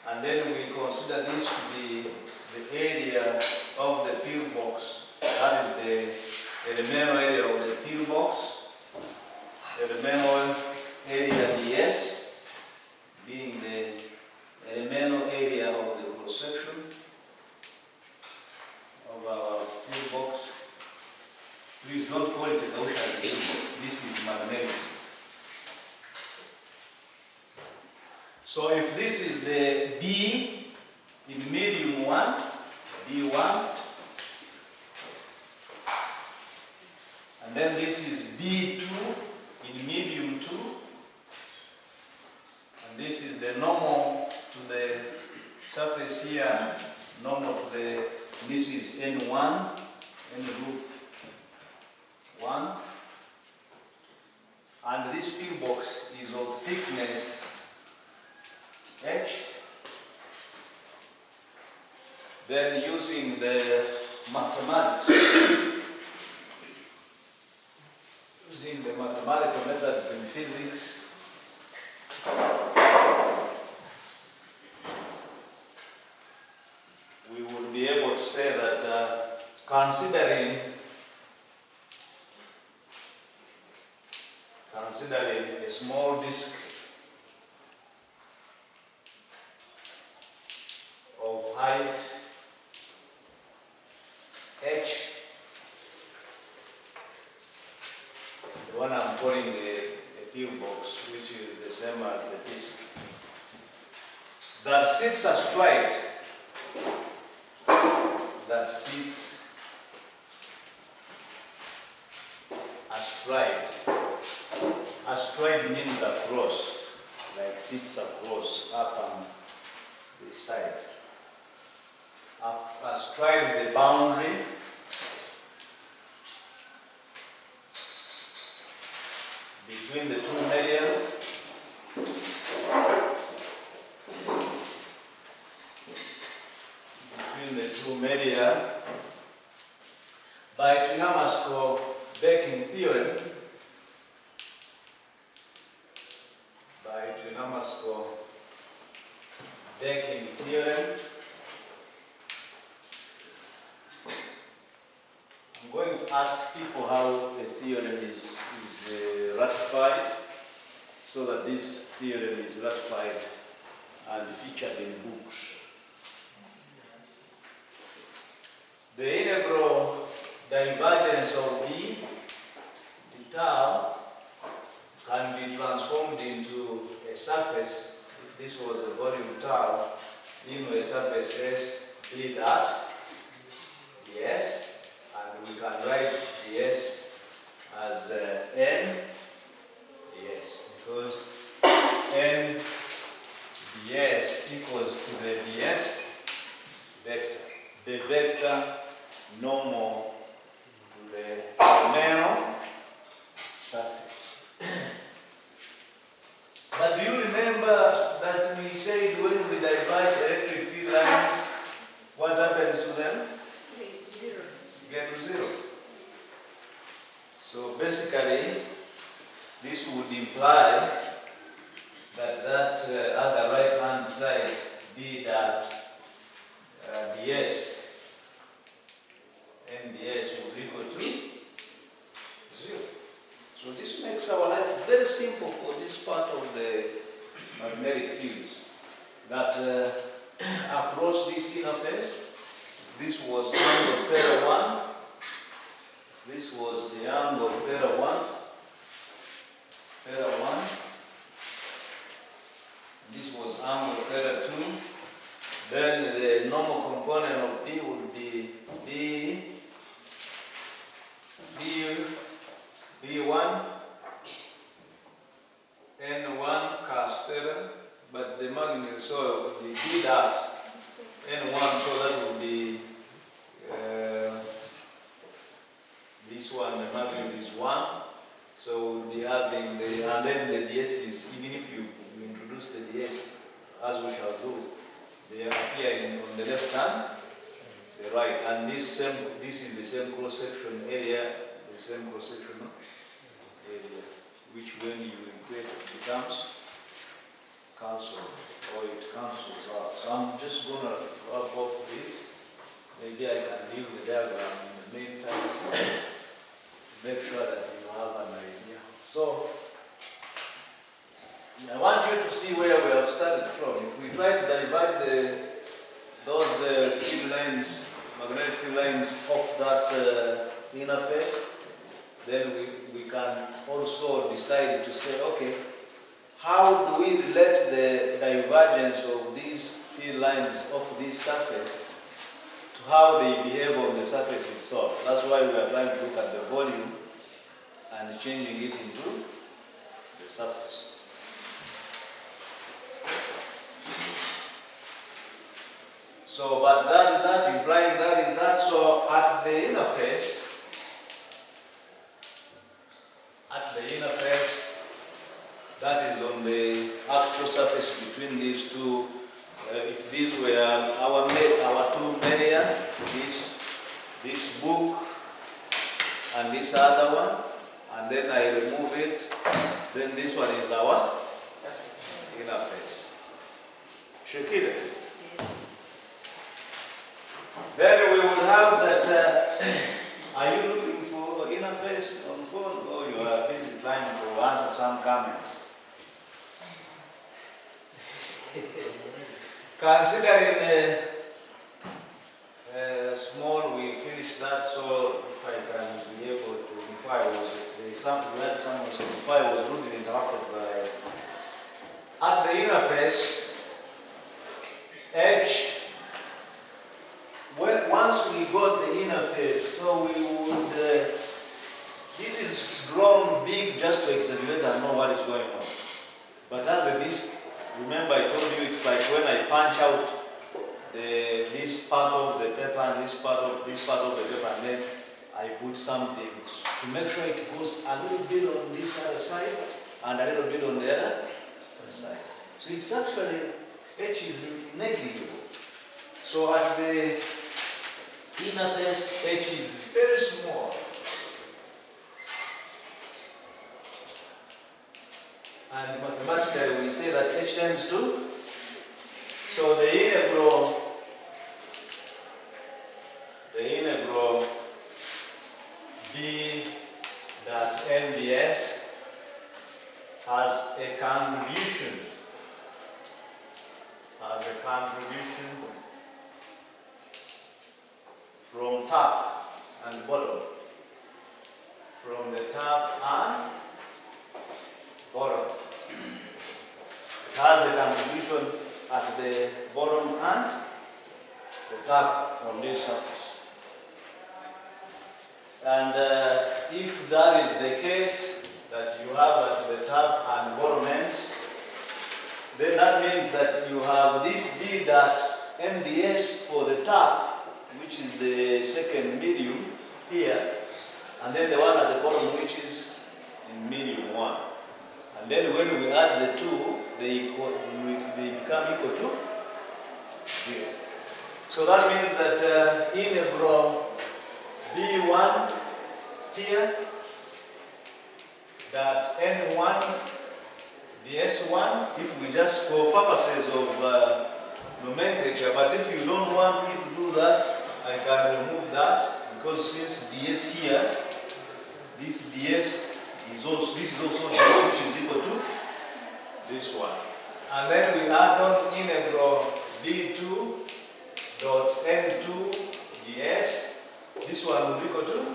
and then we consider this to be the area of the pillbox. That is the elemental area of the pillbox. Elemental area ds being the elemental area of the cross-section of our pillbox. Please don't call it a Gaussian pillbox. This is magnetism. So if this is the B in medium 1, B1, and then this is B2 in medium 2, and this is the normal to the surface here, normal to the, this is N1, N roof 1, and this pillbox is of thickness H. Then using the mathematics, using the mathematical methods in physics, we would be able to say that considering a small disk of height h, the one I'm calling a pillbox, which is the same as the disk, that sits astride, astride means across, like sits across, up on this side. Astride the boundary between the two media, by TWINAMASIKO backing theorem, I'm going to ask people how the theorem is ratified, so that this theorem is ratified and featured in books. The integral divergence of B, the tau, can be transformed into a surface. If this was a volume tau, into a surface S, be that vector normal to the Benon surface. But do you remember that we said when we divide electric field lines, what happens to them? It's 0. Get to 0. So basically, this would imply that other right-hand side be that ds and ds will be equal to 0. So this makes our life very simple for this part of the magnetic fields. That across this interface, this was angle theta 1, this was the angle theta 1, this was angle theta 2, then the normal component of B would be B1, N1 cos theta, but the magnitude, so the B dot N1, so that would be this one, the magnitude is 1. So we'll be having the, and then the ds is, even if you introduce the ds, as we shall do, they appear on the left hand, the right, and this is the same cross-section area, which when you equate it becomes cancelled, or it cancels out. So I'm just going to wrap off this. Maybe I can leave the diagram in the meantime to make sure that you have an idea. So I want you to see where we have started from. If we try to divide those field lines, magnetic field lines off that interface, then we can also decide to say, okay, how do we relate the divergence of these field lines off this surface to how they behave on the surface itself? That's why we are trying to look at the volume and changing it into the surface. So, but that is that, implying that is that. So at the interface, that is on the actual surface between these two. If these were our two media, this book and this other one, and then I remove it, then this one is our interface. Shakira. Then we would have that. Are you looking for interface on phone, or you are busy trying to answer some comments? Considering small, we finished that. So if I can be able to, if I was rudely interrupted by at the interface edge. Once we got the interface, so we would, this is grown big just to exaggerate and know what is going on. But as a disk, remember I told you it's like when I punch out this part of the paper and this part of the paper, and then I put something to make sure it goes a little bit on this other side and a little bit on the other side. So it's actually, H is negligible. So at the interface, H is very small. And mathematically we say that H tends to, so the integral B that NDS has a contribution from top and bottom, from the top and bottom. It has a contribution at the bottom and the top on this surface. And if that is the case, that you have at the top and bottom ends, then that means that you have this B dot MDS for the top, which which is the second medium here, and then the one at the bottom, which is in medium 1. And then when we add the two, they become equal to 0. So that means that integral B1 here, that N1 ds1, if we just, for purposes of nomenclature, but if you don't want me to do that, I can remove that, because since ds here, this ds is also, this is also ds, which is equal to this one. And then we add on integral b2 dot n2 ds. This one will be equal to 0.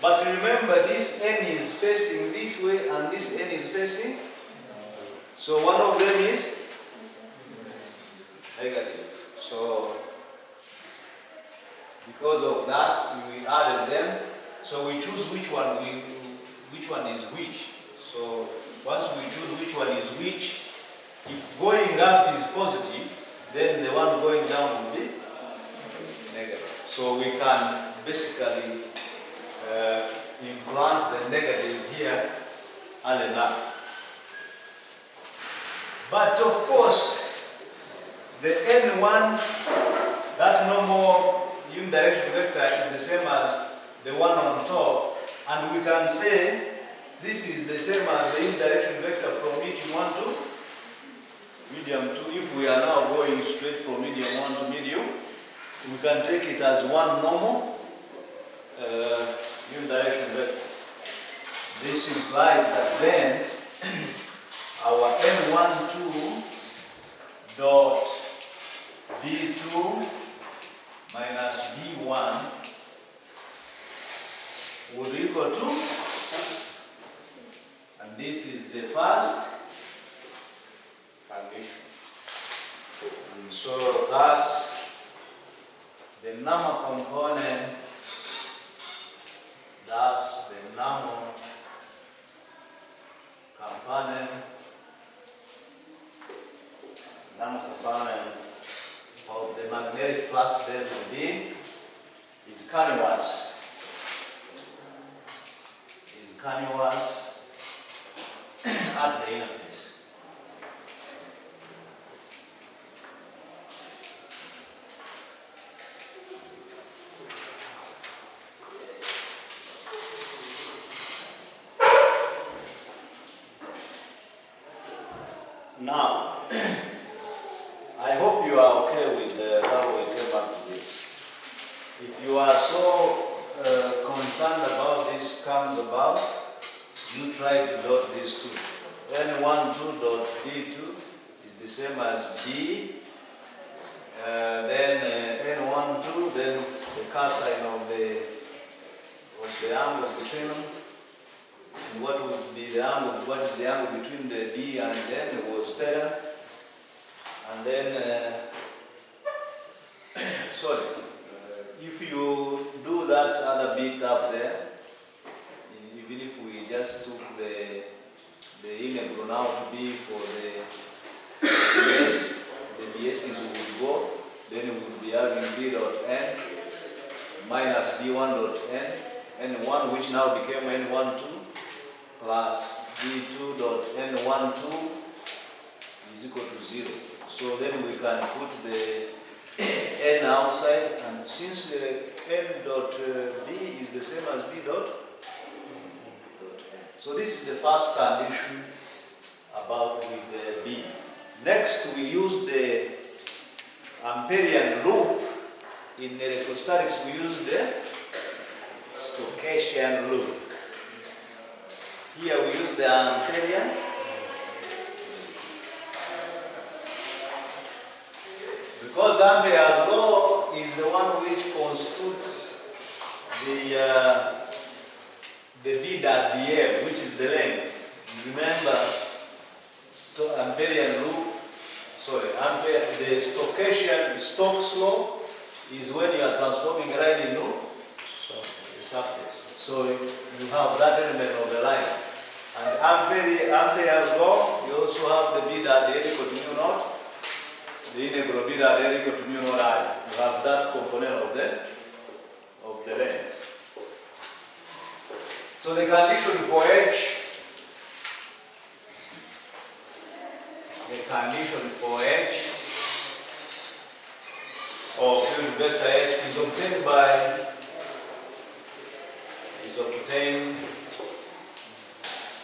But remember, this n is facing this way and this n is facing. So one of them is negative. So because of that, we added them. So we choose which one is which. So once we choose which one is which, if going up is positive, then the one going down will be negative. So we can basically implant the negative here early enough. But of course, the n1, that normal unidirectional vector, is the same as the one on top, and we can say this is the same as the unidirectional vector from medium 1 to medium 2. If we are now going straight from medium 1 to medium, we can take it as one normal unidirectional vector. This implies that then our n12 dot b2 minus b1 would equal to, and this is the first condition. And so thus the number component, that's the number component of the magnetic flux delta D is continuous. At the interface. Now, I hope you are okay with how we came back to this. If you are so concerned about this comes about, you try to dot these two. N12 dot D2 is the same as B, then N12, then the cosine of the angle between them. And what would be the angle? What is the angle between the B and N? It was theta. And then, sorry, if you do that other bit up there, even if we just took the integral now to be for the BS's would go, then we would be having B dot N minus B1 dot N, N1, which now became N12, plus B2 dot N12 is equal to 0. So then we can put the N outside, and since N dot B is the same as B dot N. So this is the first condition about with the B. Next, we use the Amperian loop. In electrostatics, we use the Stokesian loop. Here we use the Amperian. Because Ampere's law is the one which constitutes the B dot dm, which is the length. Remember, Amperian loop, the Stokes law is when you are transforming a line into the surface. So you have that element of the line. And Ampere's law, you also have the B dot dm equal to mu naught. the integral b dot L equal to mu naught I. You have that component of the length. So the condition for H, or field vector H is obtained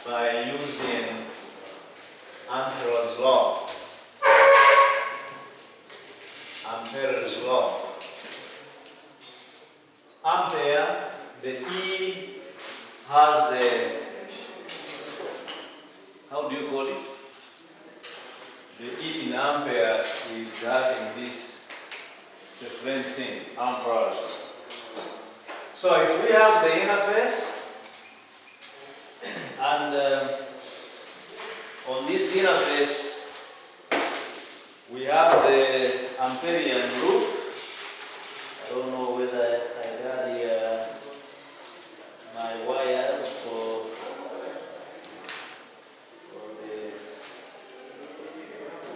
by using Ampere's law. Ampere's law. Ampere, the E has a, how do you call it? The E in ampere is having this, it's a French thing, amperage. So if we have the interface, and on this interface we have the Amperian loop. I don't know whether I got here my wires for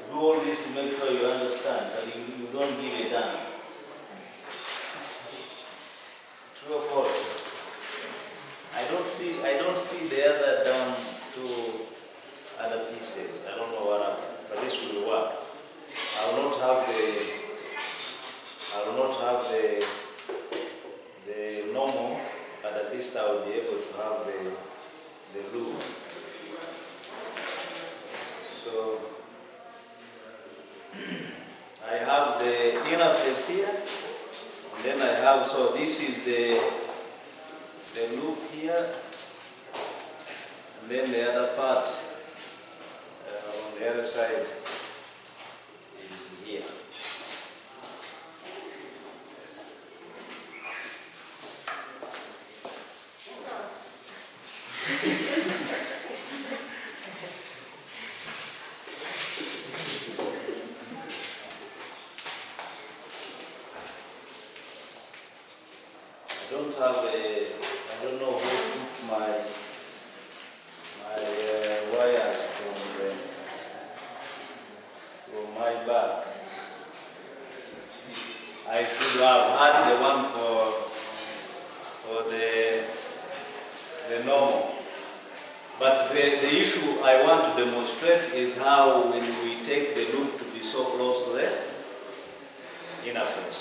do all this to make sure you understand, that you don't give a damn. True or false? I don't see the other down to other pieces. I don't know what happened, but this will work. I will not have the normal, but at least I will be able to have the loop. So I have the interface here, and then I have, so this is the loop here, and then the other part on the other side is here. I don't know who took my wire from my bag. I should have had the one for the normal. But the issue I want to demonstrate is how when we take the loop to be so close to the interface.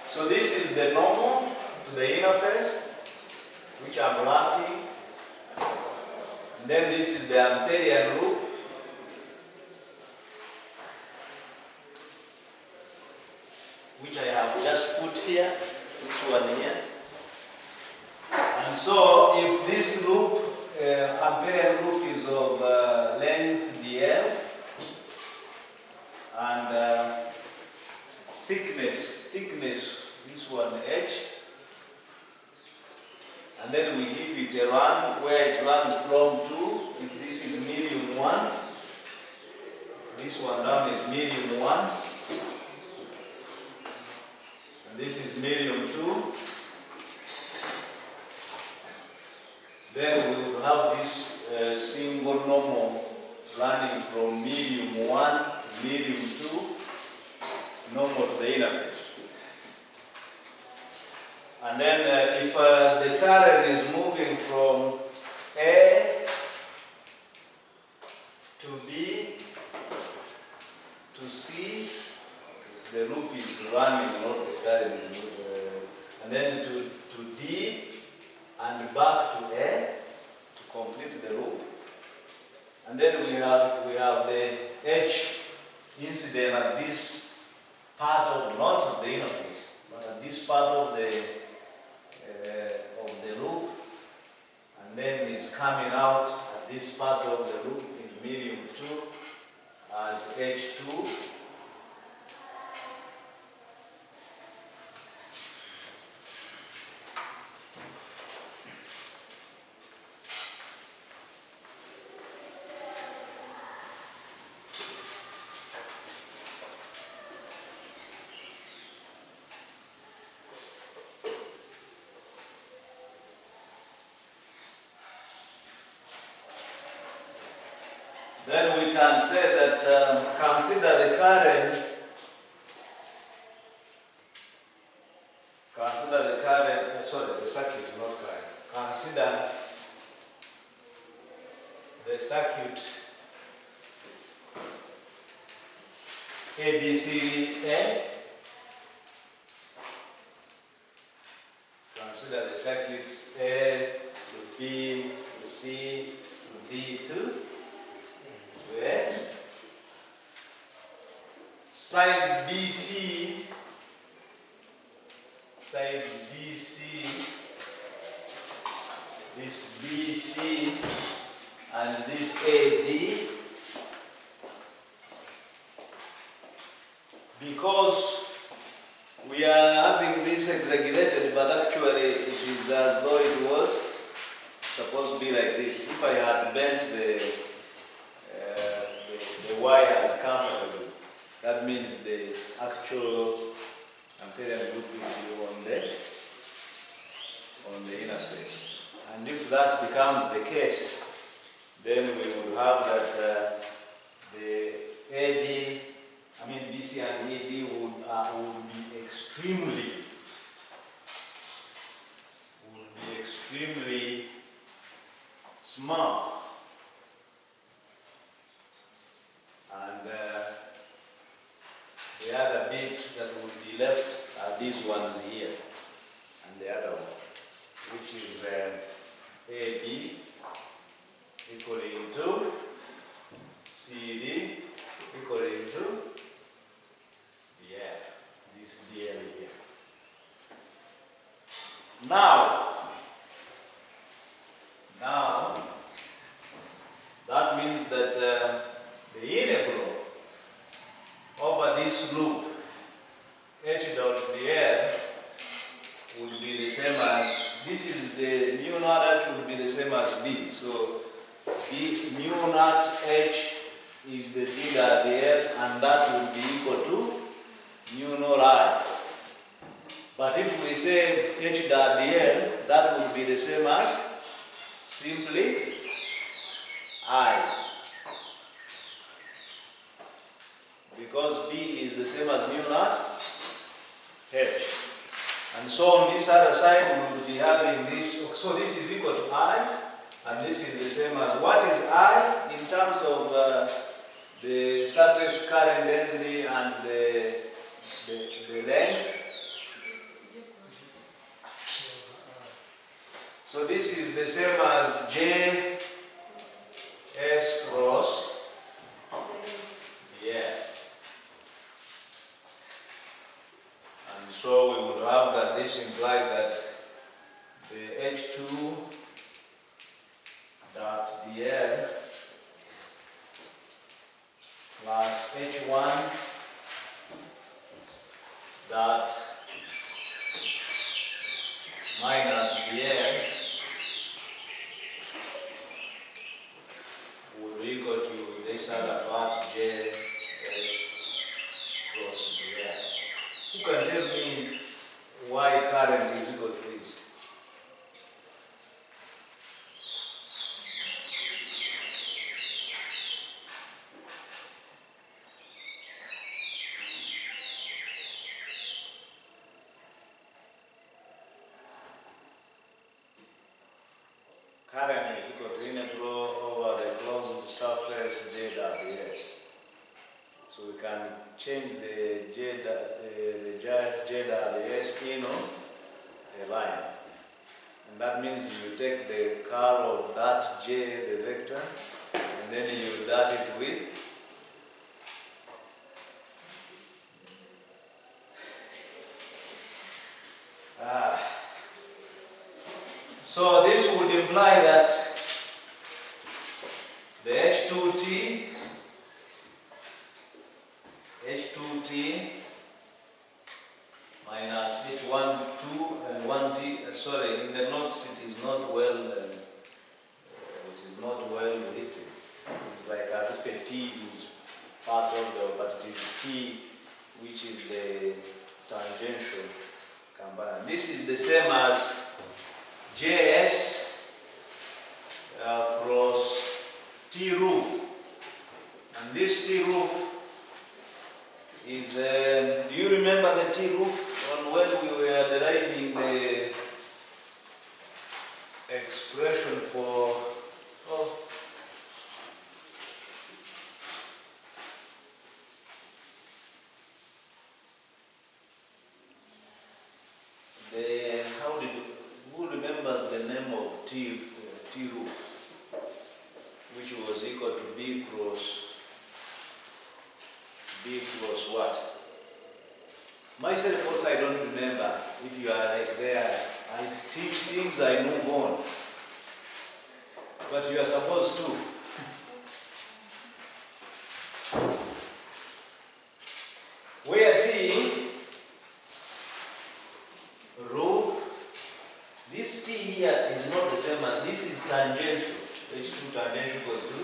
So this is the normal to the interface, which I'm marking. And then this is the Amperian loop. Which I have just put here, this one here. And so if this loop, Amperian loop is of length dl and thickness, this one h, and then we give it a run where it runs from 2, if this is medium 1, this one down is medium 1, and this is medium 2, then we will have this single normal running from medium 1 to medium 2, normal to the interface. And then if the current is moving from A to B to C, the loop is running, not the current is moving, and then to D and back to A to complete the loop. And then we have the H incident at this part of, not of the interface, but at this part of the loop, and then is coming out at this part of the loop in medium 2 as H2. Then we can say that, consider the current Consider the current, sorry, the circuit, not current. Consider the circuit A, B, C, D, A. Consider the circuit A to B to C to D to A. Sides BC, this BC and this AD, because we are having this exaggerated, but actually it is as though it was supposed to be like this. If I had bent the wires comfortably, that means the actual ampere loop will be on the inner face. And if that becomes the case, then we would have that the AD, BC and AD would be extremely small. And the other bit that would be left are these ones here, and the other one, which is AB equaling to CD equaling to DL, this DL here. Now, that means that the integral over this loop H dot dl would be the same as, this is the mu naught H would be the same as D. So the mu naught H is the D dot dl, and that would be equal to mu naught I. But if we say H dot dl, that would be the same as simply I. Because B is the same as mu naught H. And so on this other side we will be having this, so this is equal to I, and this is the same as, what is I in terms of the surface current density and the length? So this is the same as J S cross, yeah. And so we would have that this implies that the H2 dot dl plus H1 dot minus dl would be equal to this other part J S cross dl. Who can tell me why current is equal to this? Current is equal to integral over the closed surface J dot ds. So we can change the J dot ds in a line. And that means you take the curl of that J, the vector, and then you dot it with so this would imply that the H2T minus H12 and 1T, sorry, in the notes it is not well written. It is like as if a T is part of the, but it is T which is the tangential component. This is the same as JS cross T roof, and this T roof is, do you remember the T roof on when we were deriving the expression for who remembers the name of T roof, which was equal to B cross what? Myself also I don't remember. If you are like there, I teach things, I move on. But you are supposed to. Where T, roof, this T here is not the same as this is tangential. H2 tangential equals to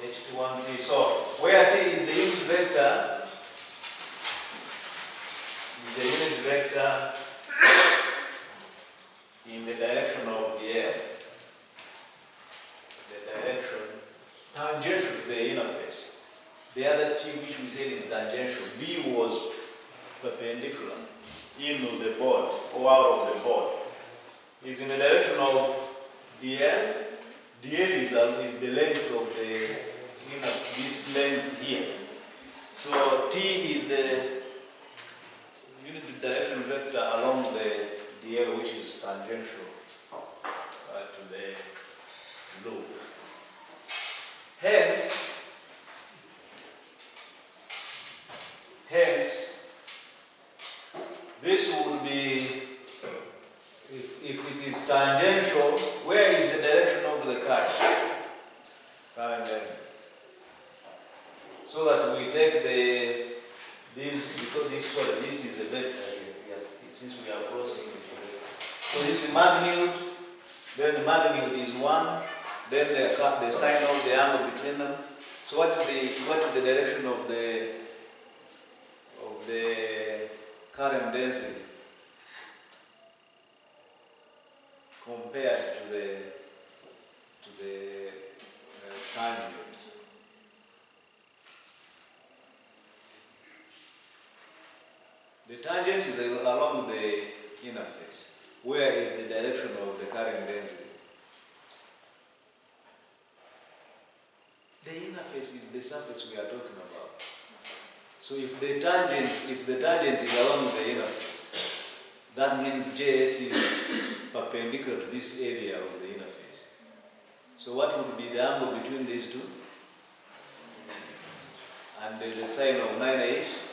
H21T. So where T is the unit vector, in the direction of the L. The direction tangential to the interface. The other T which we said is tangential. B was perpendicular in the board or out of the board. Is in the direction of DL. DL is the length of the this length here. So T is the unit direction vector along the DL, which is tangential to the loop. Hence, this would be, if it is tangential, where is the direction of the current? Current density. So that we take this, because this is a vector here, yes, since we are crossing it. So this is magnitude, then the magnitude is 1, then the sign of the angle between them. So what is the direction of the current density compared to the tangent? The tangent is along the interface. Where is the direction of the current density? The interface is the surface we are talking about. So if the tangent is along the interface, that means JS is perpendicular to this area of the interface. So what would be the angle between these two? And the sign of 9H.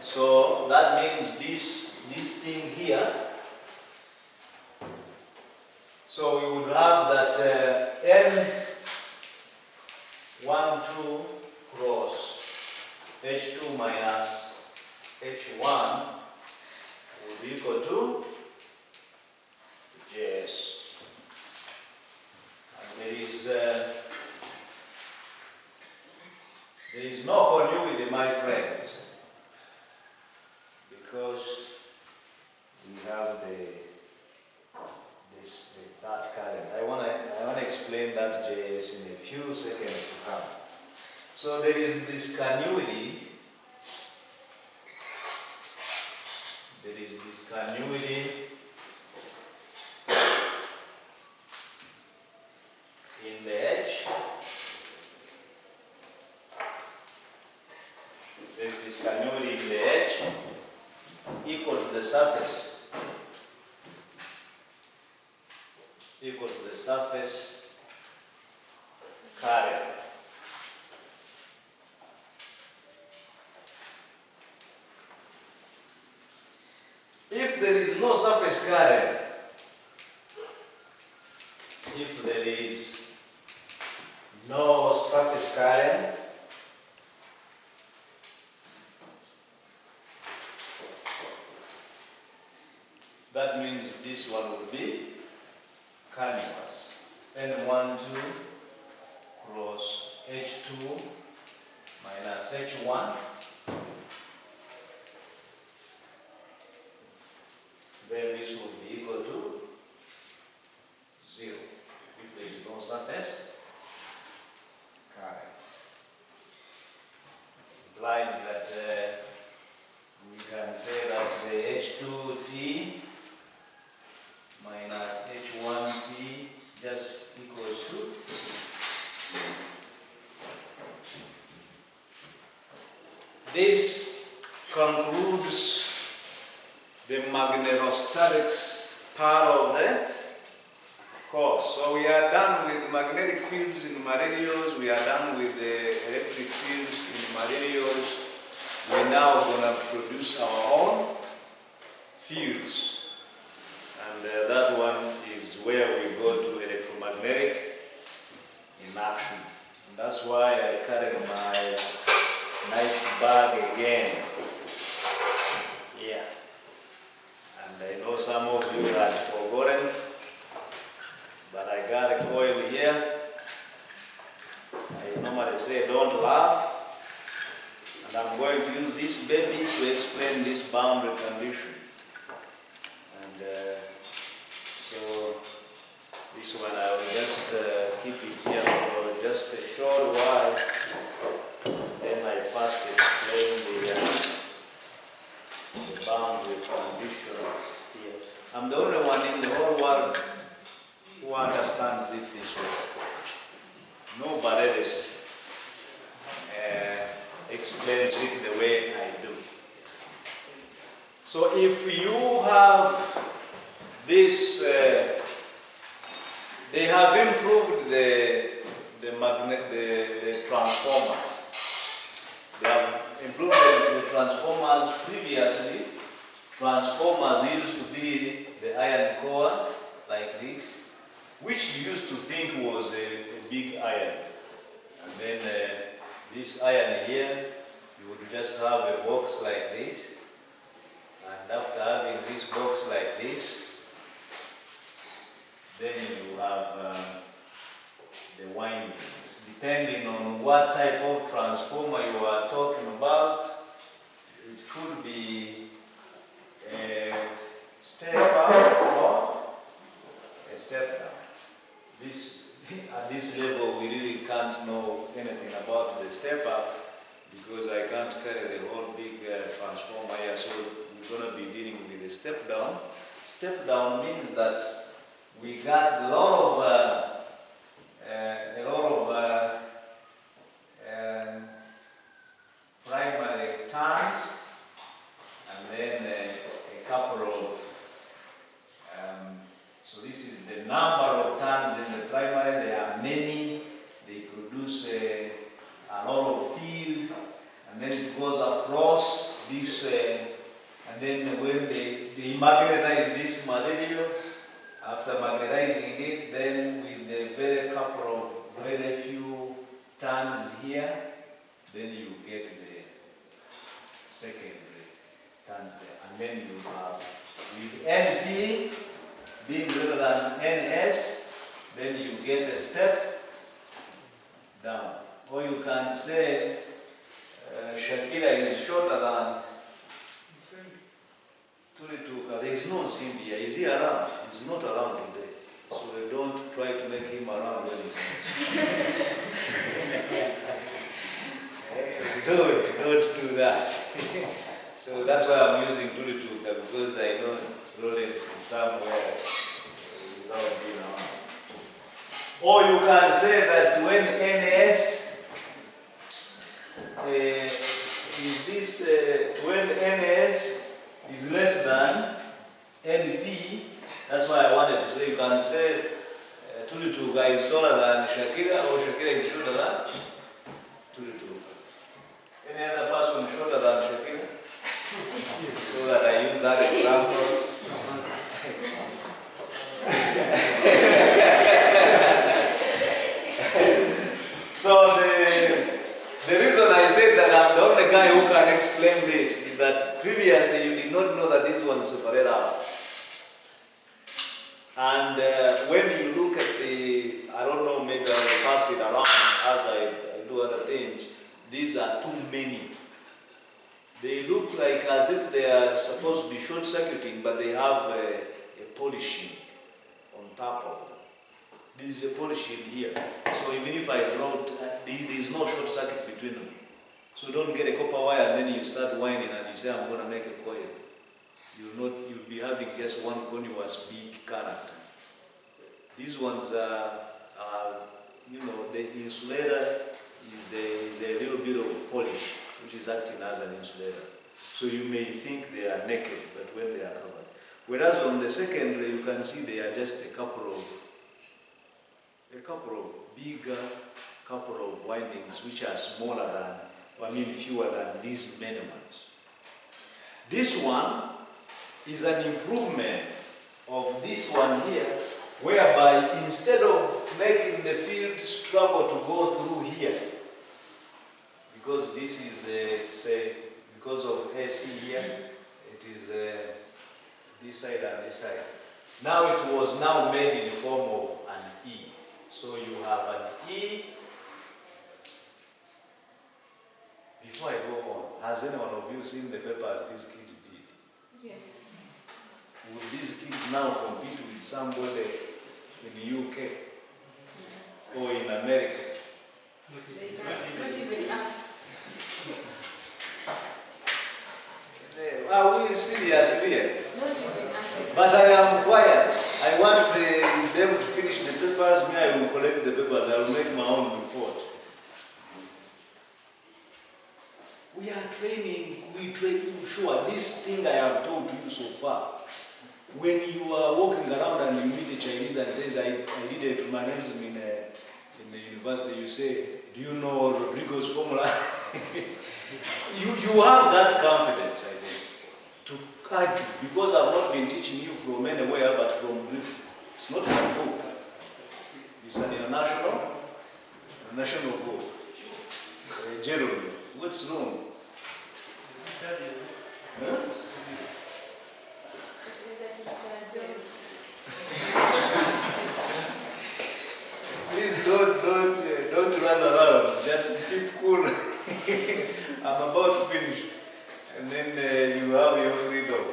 So that means this thing here. So we would have that N12 cross H2 minus H1 will be equal to JS. And there is no continuity, my friends, because we have that current. I want to explain that JS in a few seconds to come. So there is discontinuity. There is discontinuity in the H. There is discontinuity in the H equal to the surface. Equal to the surface current. If there is no surface current, that means this one will be continuous. N12 cross H2 minus H1. Then this will be equal to 0 if there is no surface current. Implying that we can say that the H2T minus H1T just equals to this concludes the magnetostatics part of the course. So we are done with magnetic fields in materials, we are done with the electric fields in materials. We're now going to produce our own fields. And that one is where we go to electromagnetic in action. And that's why I carried my nice bag again. Yeah. And I know some of you had forgotten, but I got a coil here. I normally say don't laugh. And I'm going to use this baby to explain this boundary condition. And so this one I will just keep it here for just a short while. Then I first explain the boundary condition here. I'm the only one in the whole world who understands it this way. Nobody else explains it the way I do. So if you have this, they have improved the transformers. They have improved the transformers. Previously, transformers used to be the iron core like this, which you used to think was a big iron. And then this iron here, you would just have a box like this. And after having this box like this, then you have the windings. Depending on what type of transformer you are talking about, it could be a step up or a step down. At this level, we really can't know anything about the step up because I can't carry the whole big transformer here. So we're going to be dealing with the step down. Step down means that we got a lot of primary turns, and then a couple of so this is the number of turns in the primary. There are many. They produce a lot of field, and then it goes across this, and then when they magnetize this material, after magnetizing it, then with a very few turns here, then you get the secondary turns there, and then you have with NP being greater than NS, then you get a step down. Or you can say Shakira is shorter than Tulituka. There is no Cynthia. Is he around? He's not around today. So don't try to make him around when he's not. Don't do that. So that's why I'm using Tulituka, because I know Rollins is somewhere without being around. Or you can say that when NS when NS is less than NP, that's why I wanted to say, you can say Tulituka is taller than Shakira, or Shakira is shorter than Tulituka. Any other person shorter than Shakira? So that I use that example. So the reason I said that I'm the only guy who can explain this is that previously you did not know that this one separate out. And when you look at the, I don't know, maybe I'll pass it around as I do other things, these are too many. They look like as if they are supposed to be short circuiting, but they have a polishing on top of them. This is a polishing here. So even if I wrote, there is no short circuit between them. So don't get a copper wire and then you start winding and you say, I'm going to make a coil. You'll be having just one continuous big current. These ones are you know, the insulator is a little bit of polish, which is acting as an insulator. So you may think they are naked, but when they are covered. Whereas on the secondary, you can see they are just a couple of bigger couple of windings, which are smaller than, I mean fewer than these many ones. This one is an improvement of this one here, whereby instead of making the field struggle to go through here, because this is because of AC here, it is this side and this side. Now it was now made in the form of an E. So you have an E. Before I go on, has anyone of you seen the papers these kids did? Yes. Will these kids now compete with somebody in the UK or in America? They can't. Not even us. Are we serious here? Not even us. But I am quiet. I want them to finish the papers. Me, I will collect the papers. I will make my own report. We are training. We train. Sure, this thing I have told to you so far. When you are walking around and you meet a Chinese and says, I did electromagnetism in the university, you say, do you know Rodrigo's formula? you have that confidence, I think, to argue, because I've not been teaching you from anywhere but from this. It's not from book. It's an international book. Jeremy, what's wrong? Huh? Please don't run around. Just keep cool. I'm about to finish, and then you have your freedom.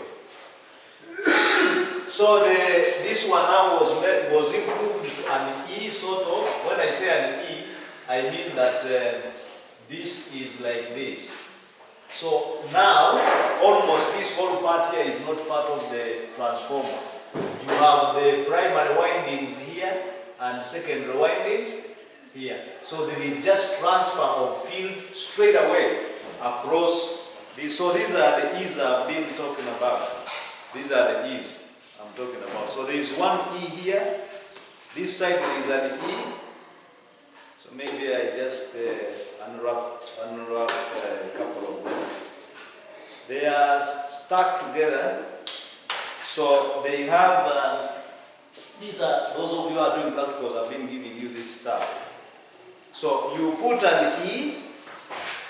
So this one now was improved to an E sort of. When I say an E, I mean that this is like this. So now almost this whole part here is not part of the transformer. You have the primary windings here and secondary windings here. So there is just transfer of field straight away across these. So these are the E's I've been talking about. These are the E's I'm talking about. So there is one E here. This side there is an E. So maybe I just unwrap a couple of them. They are stuck together. So they have, these are, those of you who are doing practicals, I've been giving you this stuff. So you put an E,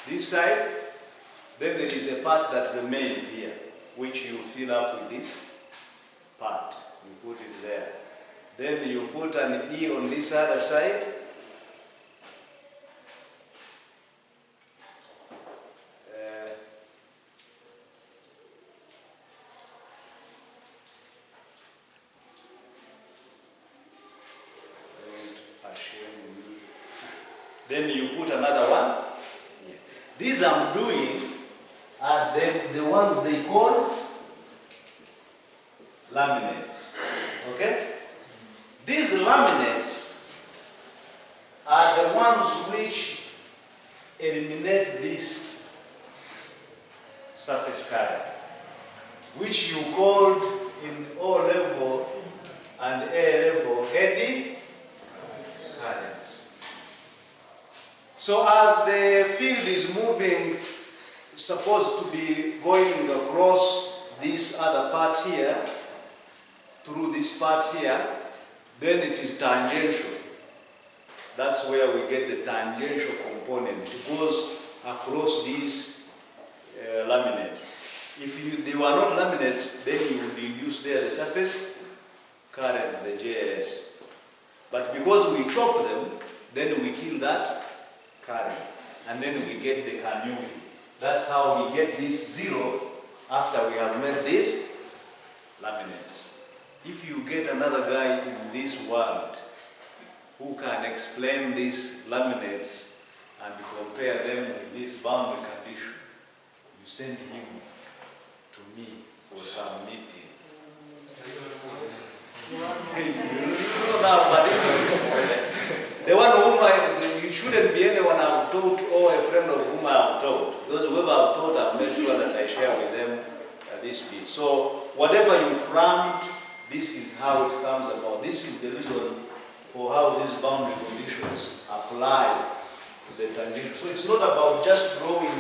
this side, then there is a part that remains here, which you fill up with this part. You put it there. Then you put an E on this other side. Then you put another one. Yeah. These I'm doing are the ones they call laminates. Okay? These laminates are the ones which eliminate this surface current, which you called in O level and A level eddy currents. So as the field is moving, supposed to be going across this other part here, through this part here, then it is tangential. That's where we get the tangential component. It goes across these laminates. If they were not laminates, then you would induce there the surface current, the JLS. But because we chop them, then we kill that current, and then we get the cannuing. That's how we get this zero after we have made these laminates. If you get another guy in this world who can explain these laminates and compare them with this boundary condition, you send him to me for some meeting. You know now, but the one whom you shouldn't be anyone I've taught or a friend of whom I've taught. Those whoever I've taught, I've made sure that I share with them this bit. So whatever you plant, this is how it comes about. This is the reason for how these boundary conditions apply to the tangent. So it's not about just drawing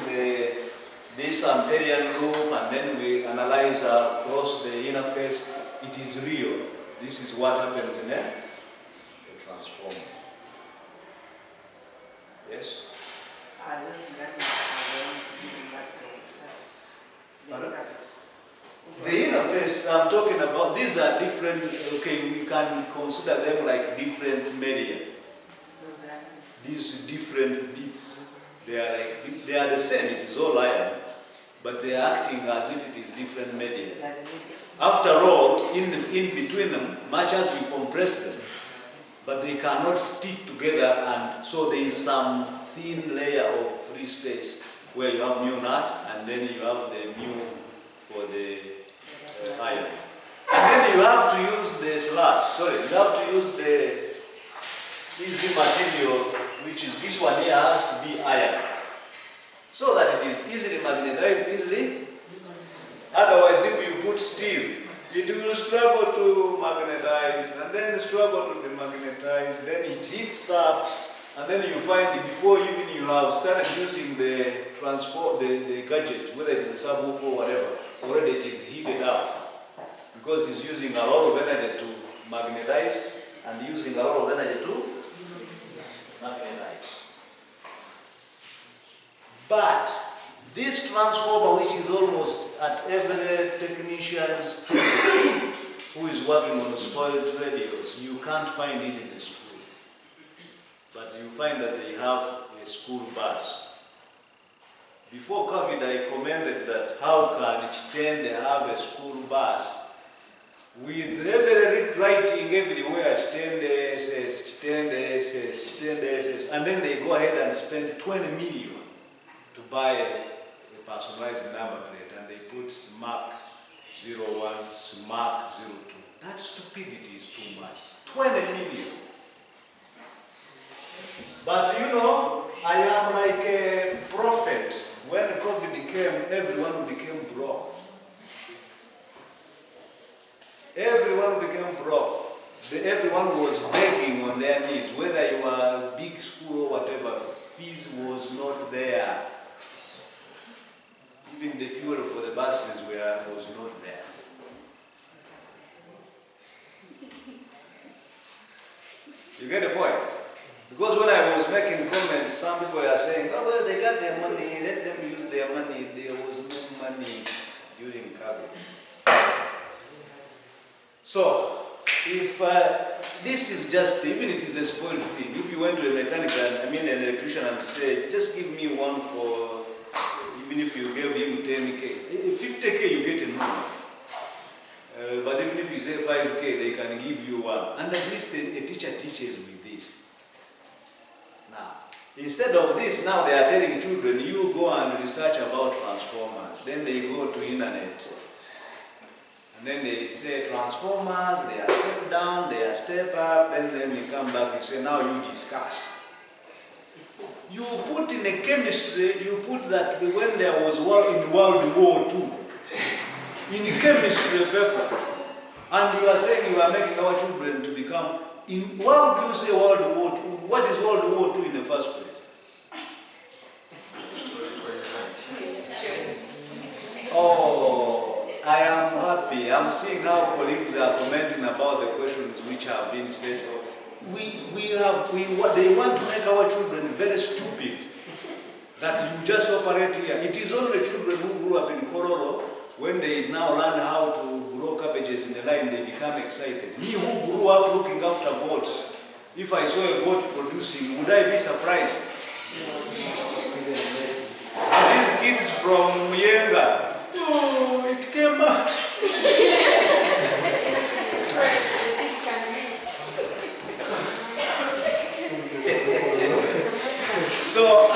this Amperian loop and then we analyze across the interface. It is real. This is what happens in a transformer. Yes? Are those dynamics giving us the service? The interface? The interface I'm talking about, these are different, okay, we can consider them like different media. These different bits, they are the same, it is all iron, but they are acting as if it is different media. After all, in between them, much as you compress them, but they cannot stick together, and so there is some thin layer of free space where you have mu nut and then you have the mu for the iron. And then you have to use the sludge, you have to use the easy material, which is this one here has to be iron, so that it is easily magnetized easily. Otherwise, if you put steel, it will struggle to magnetize and then struggle to demagnetize, then it heats up, and then you find before even you have started using the the gadget, whether it's a subwoofer or whatever, already it is heated up because it's using a lot of energy to magnetize and using a lot of energy to magnetize. But this transformer, which is almost at every technician's table who is working on spoiled radios, you can't find it in the school. But you find that they have a school bus. Before COVID, I commented that how can Chitende have a school bus with every writing everywhere, Chitende SS, Chitende SS, Chitende SS, and then they go ahead and spend 20 million to buy a personalized number plate, and they put SMARC 01, SMARC 02. That stupidity is too much. 20 million. But you know, I am like a prophet. When COVID came, everyone became broke. Everyone became broke. Everyone was begging on their knees, whether you are big school or whatever, fees was not there. Even the fuel for the buses was not there. You get the point? Because when I was making comments, some people were saying, oh, well, they got their money, let them use their money. There was no money during COVID. So, if this is just, even it is a spoiled thing, if you went to a an electrician and say, just give me one for, even if you gave him 10K, 50K you get a new one. But even if you say 5K, they can give you one. And at least a teacher teaches with this. Now, instead of this, now they are telling children, you go and research about transformers. Then they go to internet. And then they say transformers, they are step down, they are step up. Then they come back and say, now you discuss. You put in a chemistry, you put that when there was war in World War II, in chemistry paper, and you are saying you are making our children to become, why would you say World War II? What is World War II in the first place? Oh, I am happy. I'm seeing how colleagues are commenting about the questions which have been said. They want to make our children very stupid. That you just operate here. It is only children who grew up in Kororo, when they now learn how to grow cabbages in the line, they become excited. Me who grew up looking after goats, if I saw a goat producing, would I be surprised? These kids from Muyenga, oh, it came out. So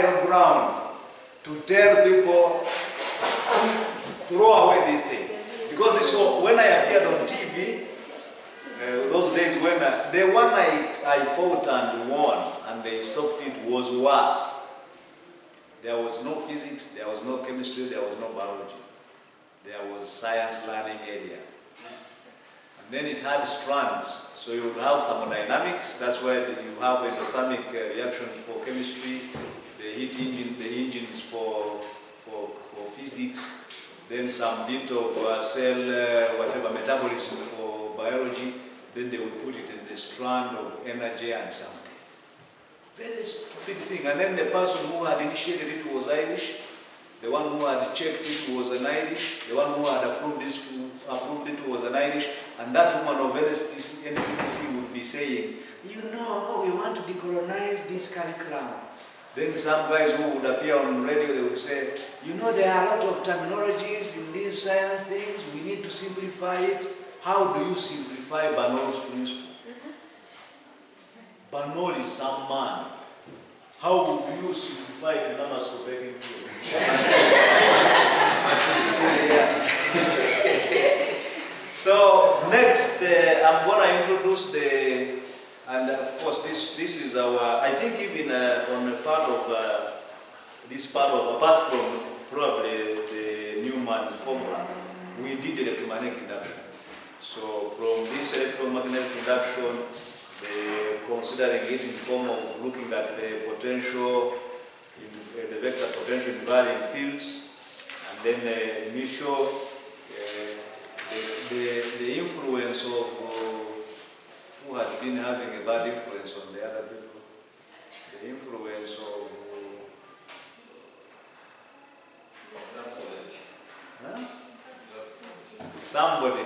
fertile ground to tell people, throw away this thing. Because this, when I appeared on TV, those days when the one I fought and won and they stopped it was worse. There was no physics, there was no chemistry, there was no biology. There was science learning area. And then it had strands. So you would have thermodynamics, that's why you have endothermic reactions for chemistry, the heat engine, the engines for physics, then some bit of cell, whatever, metabolism for biology, then they would put it in the strand of energy and something. Very stupid thing. And then the person who had initiated it was Irish, the one who had checked it was an Irish, the one who had approved it was an Irish, and that woman of NCDC would be saying, you know, we want to decolonize this curriculum. Then some guys who would appear on radio, they would say, you know, there are a lot of terminologies in these science things, we need to simplify it. How do you simplify Benon's principle? Benon is some man. How would you simplify TWINAMASIKO breaking through? So next, I'm going to introduce and of course this is our, I think even on a part of, apart from probably the Newman's formula, we did electromagnetic induction. So from this electromagnetic induction, considering it in form of looking at the potential, the vector potential invariant fields, and then initial, the influence of who has been having a bad influence on the other people, the influence of somebody.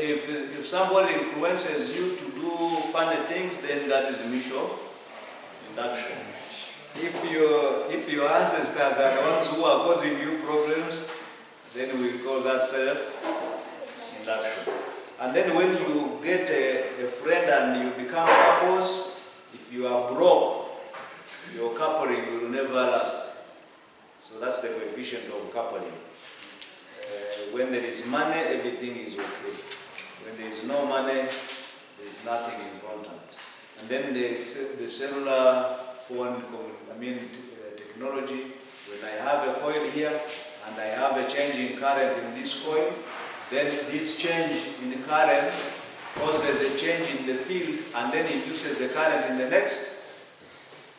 If somebody influences you to do funny things, then that is initial induction. If your ancestors are the ones who are causing you problems, then we call that self-induction. And then when you get a friend and you become couples, if you are broke, your coupling will never last. So that's the coefficient of coupling. When there is money, everything is okay. When there is no money, there is nothing important. And then the cellular phone, technology, when I have a coil here and I have a change in current in this coil, then this change in the current causes a change in the field and then induces a current in the next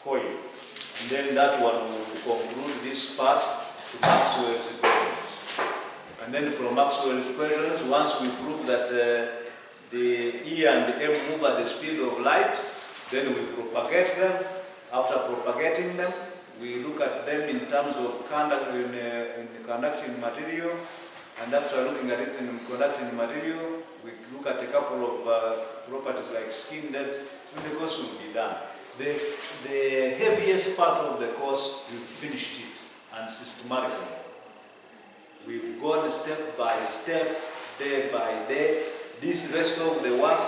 coil. And then that one will conclude this part to Maxwell's equations. And then from Maxwell's equations, once we prove that the E and M move at the speed of light, then we propagate them. After propagating them, we look at them in terms of in conducting material. And after looking at it in conducting material, we look at a couple of properties like skin depth, and the course will be done. The heaviest part of the course, we've finished it, and systematically. We've gone step by step, day by day. This rest of the work,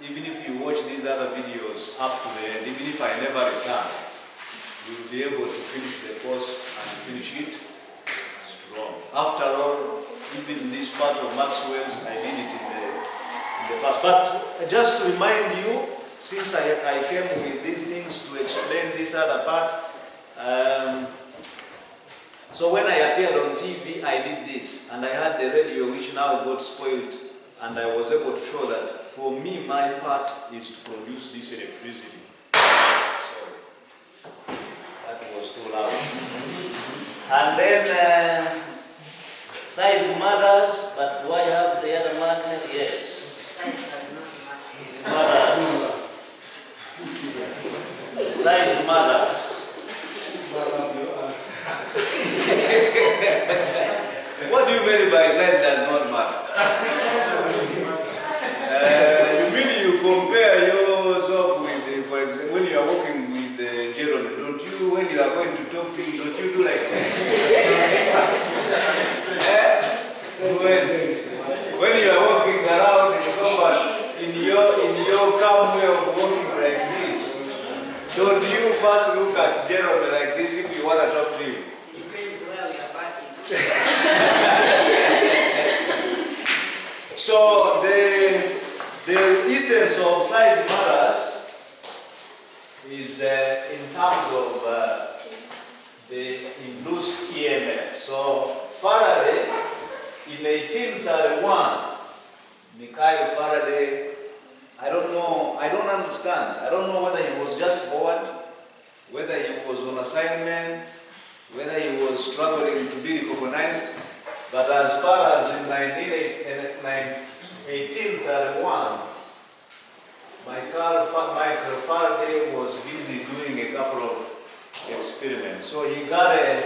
even if you watch these other videos up to the end, even if I never return, you'll be able to finish the course and finish it strong. After all, even this part of Maxwell's, I did it in the first. But just to remind you, since I came with these things to explain this other part, so when I appeared on TV, I did this, and I had the radio which now got spoiled, and I was able to show that for me, my part is to produce this electricity. Sorry, that was too loud. And then size matters, but do I have the other magnet? Yes. Size does not matter. Matters. Size matters. What do you mean by size does not matter? You mean you compare yourself with, for example, when you are working with Jeremy, don't you, when you are going to talk to him, don't you do like this? When you are walking around in your calm way of walking like this, Don't you first look at Jeremy like this if you want to talk to him? It depends where we are passing. So the essence of size matters is in terms of the induced EMF. So Faraday in 1831, Mikhail Faraday, I don't know, I don't understand. I don't know whether he was just bored, whether he was on assignment, whether he was struggling to be recognized. But as far as in 1831, Michael Faraday was busy doing a couple of experiments. So he got a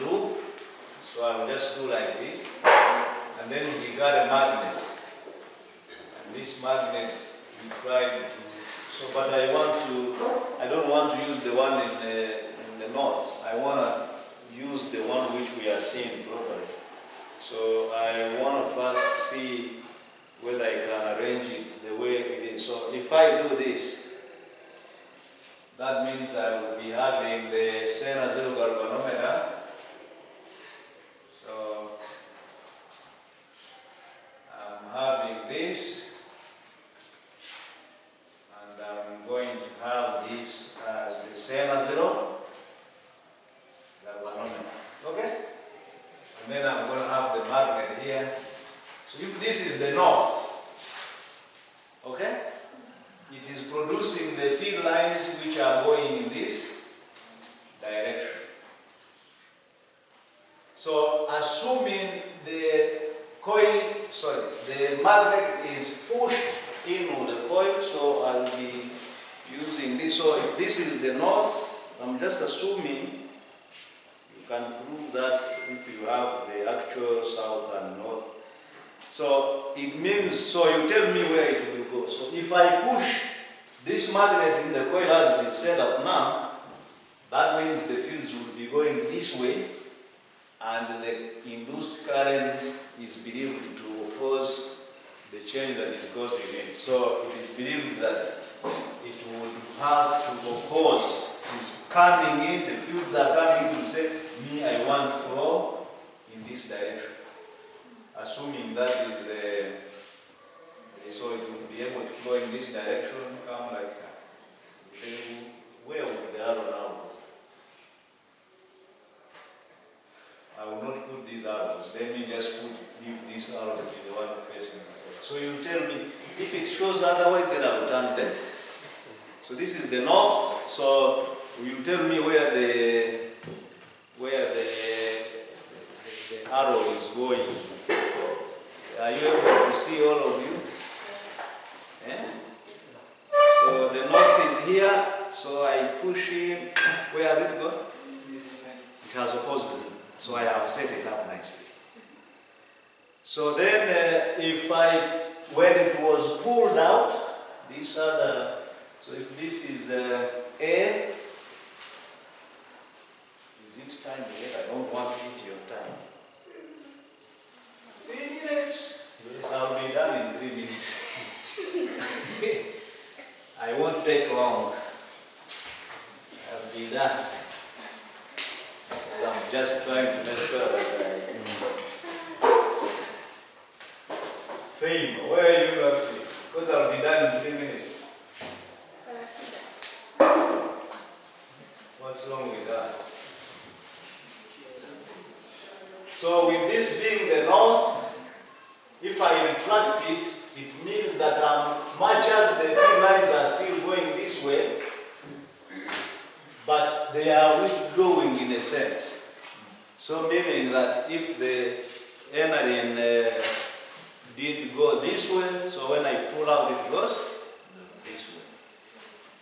loop. So I'll just do like this. And then he got a magnet. And this magnet we tried to. So, but I don't want to use the one in the notes. I want to use the one which we are seeing properly. So I want to first see whether I can arrange it the way it is. So if I do this, that means I will be having the Sena zero galvanometer. So I'm having this. I'm going to have this as the same as zero galvanometer. Okay? And then I'm going to have the magnet here. So if this is the north, okay? It is producing the field lines which are going in this direction. So assuming the magnet is pushed into the coil, so I'll be using this. So if this is the north, I'm just assuming you can prove that if you have the actual south and north. So it means, so you tell me where it will go. So if I push this magnet in the coil as it is set up now, that means the fields will be going this way, and the induced current is believed to oppose the change that is causing it. So it is believed that it would have to oppose. It is coming in, the fields are coming in to say, me, I want flow in this direction. Assuming that is, so it will be able to flow in this direction, come like, where would the arrow now go? I will not put these arrows. Let me just leave this arrow to be the one facing the south. So you tell me, if it shows otherwise, then I will turn there. So this is the north. So you tell me where the arrow is going. Are you able to see all of you? Yeah? So the north is here. So I push him. Where has it gone? It has opposed me. So I have set it up nicely. So then when it was pulled out, these are the, so if this is A, is it time yet? I don't want to hit your time. 3 minutes? Yes, I'll be done in 3 minutes. I won't take long. I'll be done. I'm just trying to make sure that Fame, where are you going? Because I'll be done in 3 minutes. What's wrong with that? So with this being the north, if I retract it, it means that much as the field lines are still going this way, but they are withdrawing in a sense. So meaning that if the energy did go this way, so when I pull out it goes this way.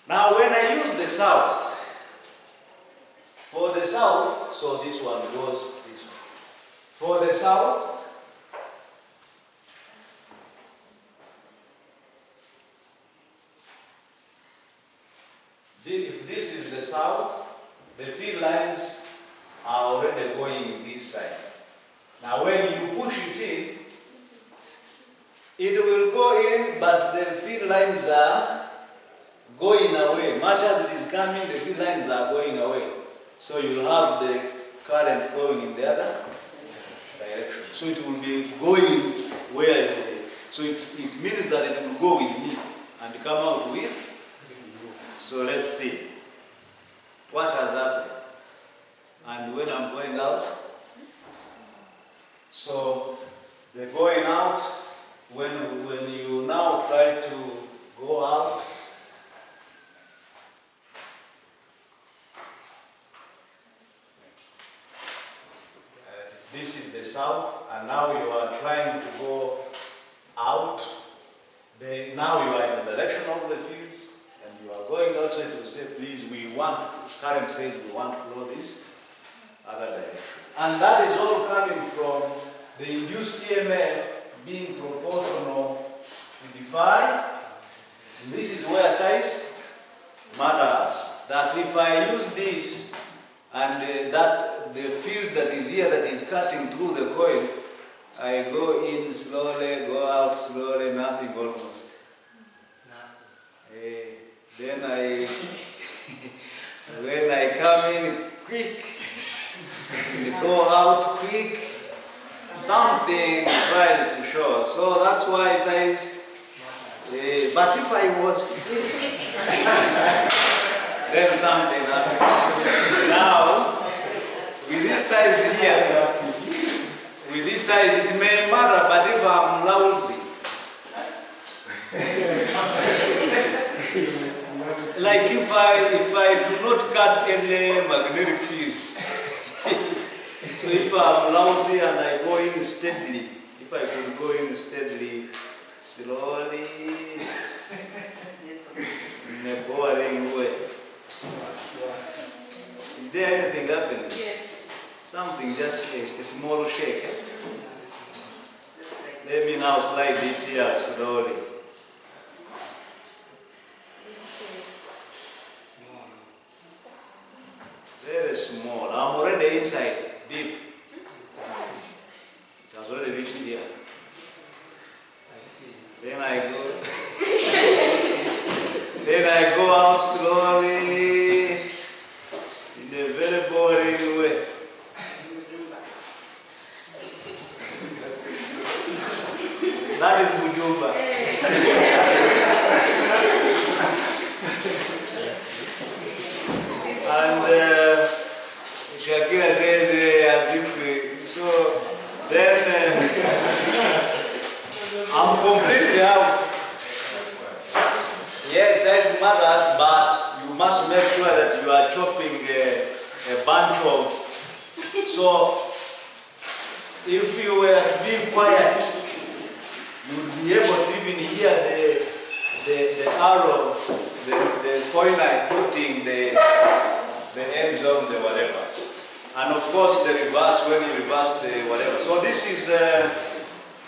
Now when I use the south, for the south, so this one goes this way. For the south, if this is the south, the field lines are already going this side. Now when you push it in, going, but the field lines are going away. Much as it is coming, the field lines are going away. So you'll have the current flowing in the other direction. So it will be going where so it means that it will go with me and come out with. So let's see what has happened. And when I'm going out, so the going out, when you now try to go out, this is the south, and now you are trying to go out. Now you are in the direction of the fields, and you are going out, so it will say, please, we want, current says we want to flow this other direction. And that is all coming from the induced EMF being proportional to the phi. And this is where size matters. That if I use this, and that the field that is here that is cutting through the coil, I go in slowly, go out slowly, nothing almost. Then when I come in quick, go out quick, something tries to show. So that's why it says, but if I was then something happens. Now, with this size here, with this size it may matter, but if I'm lousy, like if I do not cut any magnetic fields, so if I'm lousy and I go in steadily, if I could go in steadily, slowly, in a boring way. Is there anything happening? Yes. Something, just a small shake. Let me now slide it here slowly. Very small. I'm already inside, deep. It has already reached here. Then I go. Then I go out slowly in a very boring way. That is Mujumba. And Shakira says as if so. Then I'm completely out. Yes, size matters, but you must make sure that you are chopping a bunch of. So if you were to be quiet, you would be able to even hear the arrow, the pointer hitting the ends of the whatever. And of course the reverse, when you reverse the whatever. So this is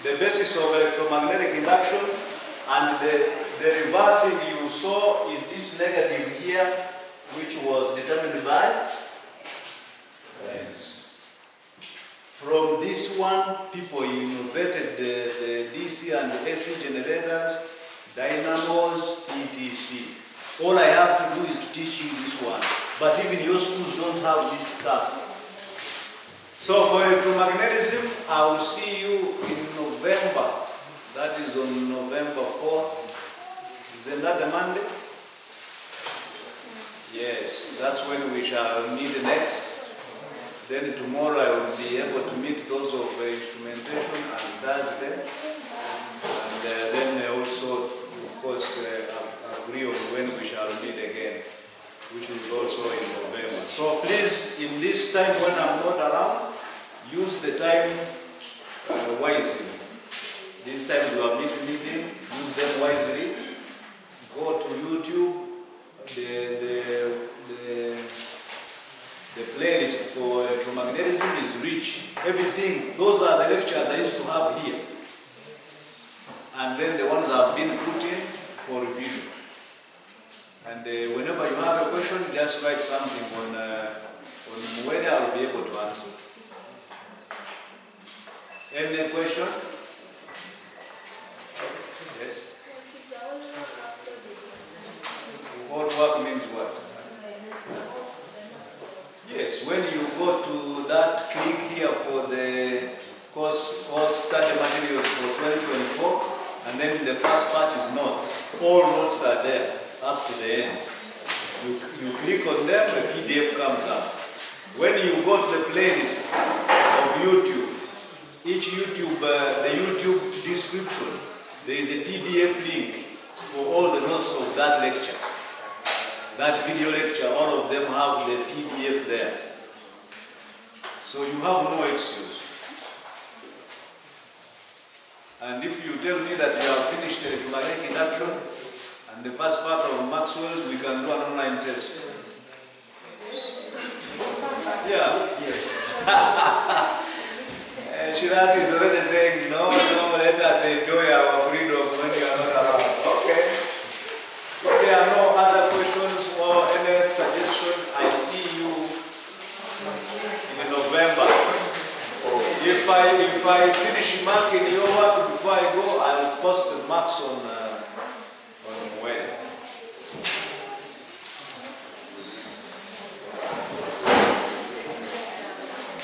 the basis of electromagnetic induction, and the reversing you saw is this negative here, which was determined by from this one, people innovated the DC and the AC generators, dynamos, etc. All I have to do is to teach you this one. But even your schools don't have this stuff. So for electromagnetism, I will see you in November. That is on November 4th. Isn't that a Monday? Yes, that's when we shall meet next. Then tomorrow I will be able to meet those of instrumentation on Thursday. And then also, of course, agree on when we shall meet again, which is also in November. So please, in this time when I'm not around, use the time wisely. These times we are meeting, use them wisely. Go to YouTube, the playlist for electromagnetism is rich. Everything, those are the lectures I used to have here. And then the ones have been put in for revision. And whenever you have a question, just write something on whether I will be able to answer. Any question? Yes? then the first part is notes. All notes are there up to the end. You click on them, a PDF comes up. When you go to the playlist of YouTube, each YouTube, the YouTube description, there is a PDF link for all the notes of that lecture. That video lecture, all of them have the PDF there. So you have no excuse. And if you tell me that you have finished electromagnetic induction and the first part of Maxwell's, we can do an online test. Yeah. And Shirat is already saying, no, let us enjoy our freedom when you are not around. Okay. If there are no other questions or any suggestion, I see you in November. If I finish marking your work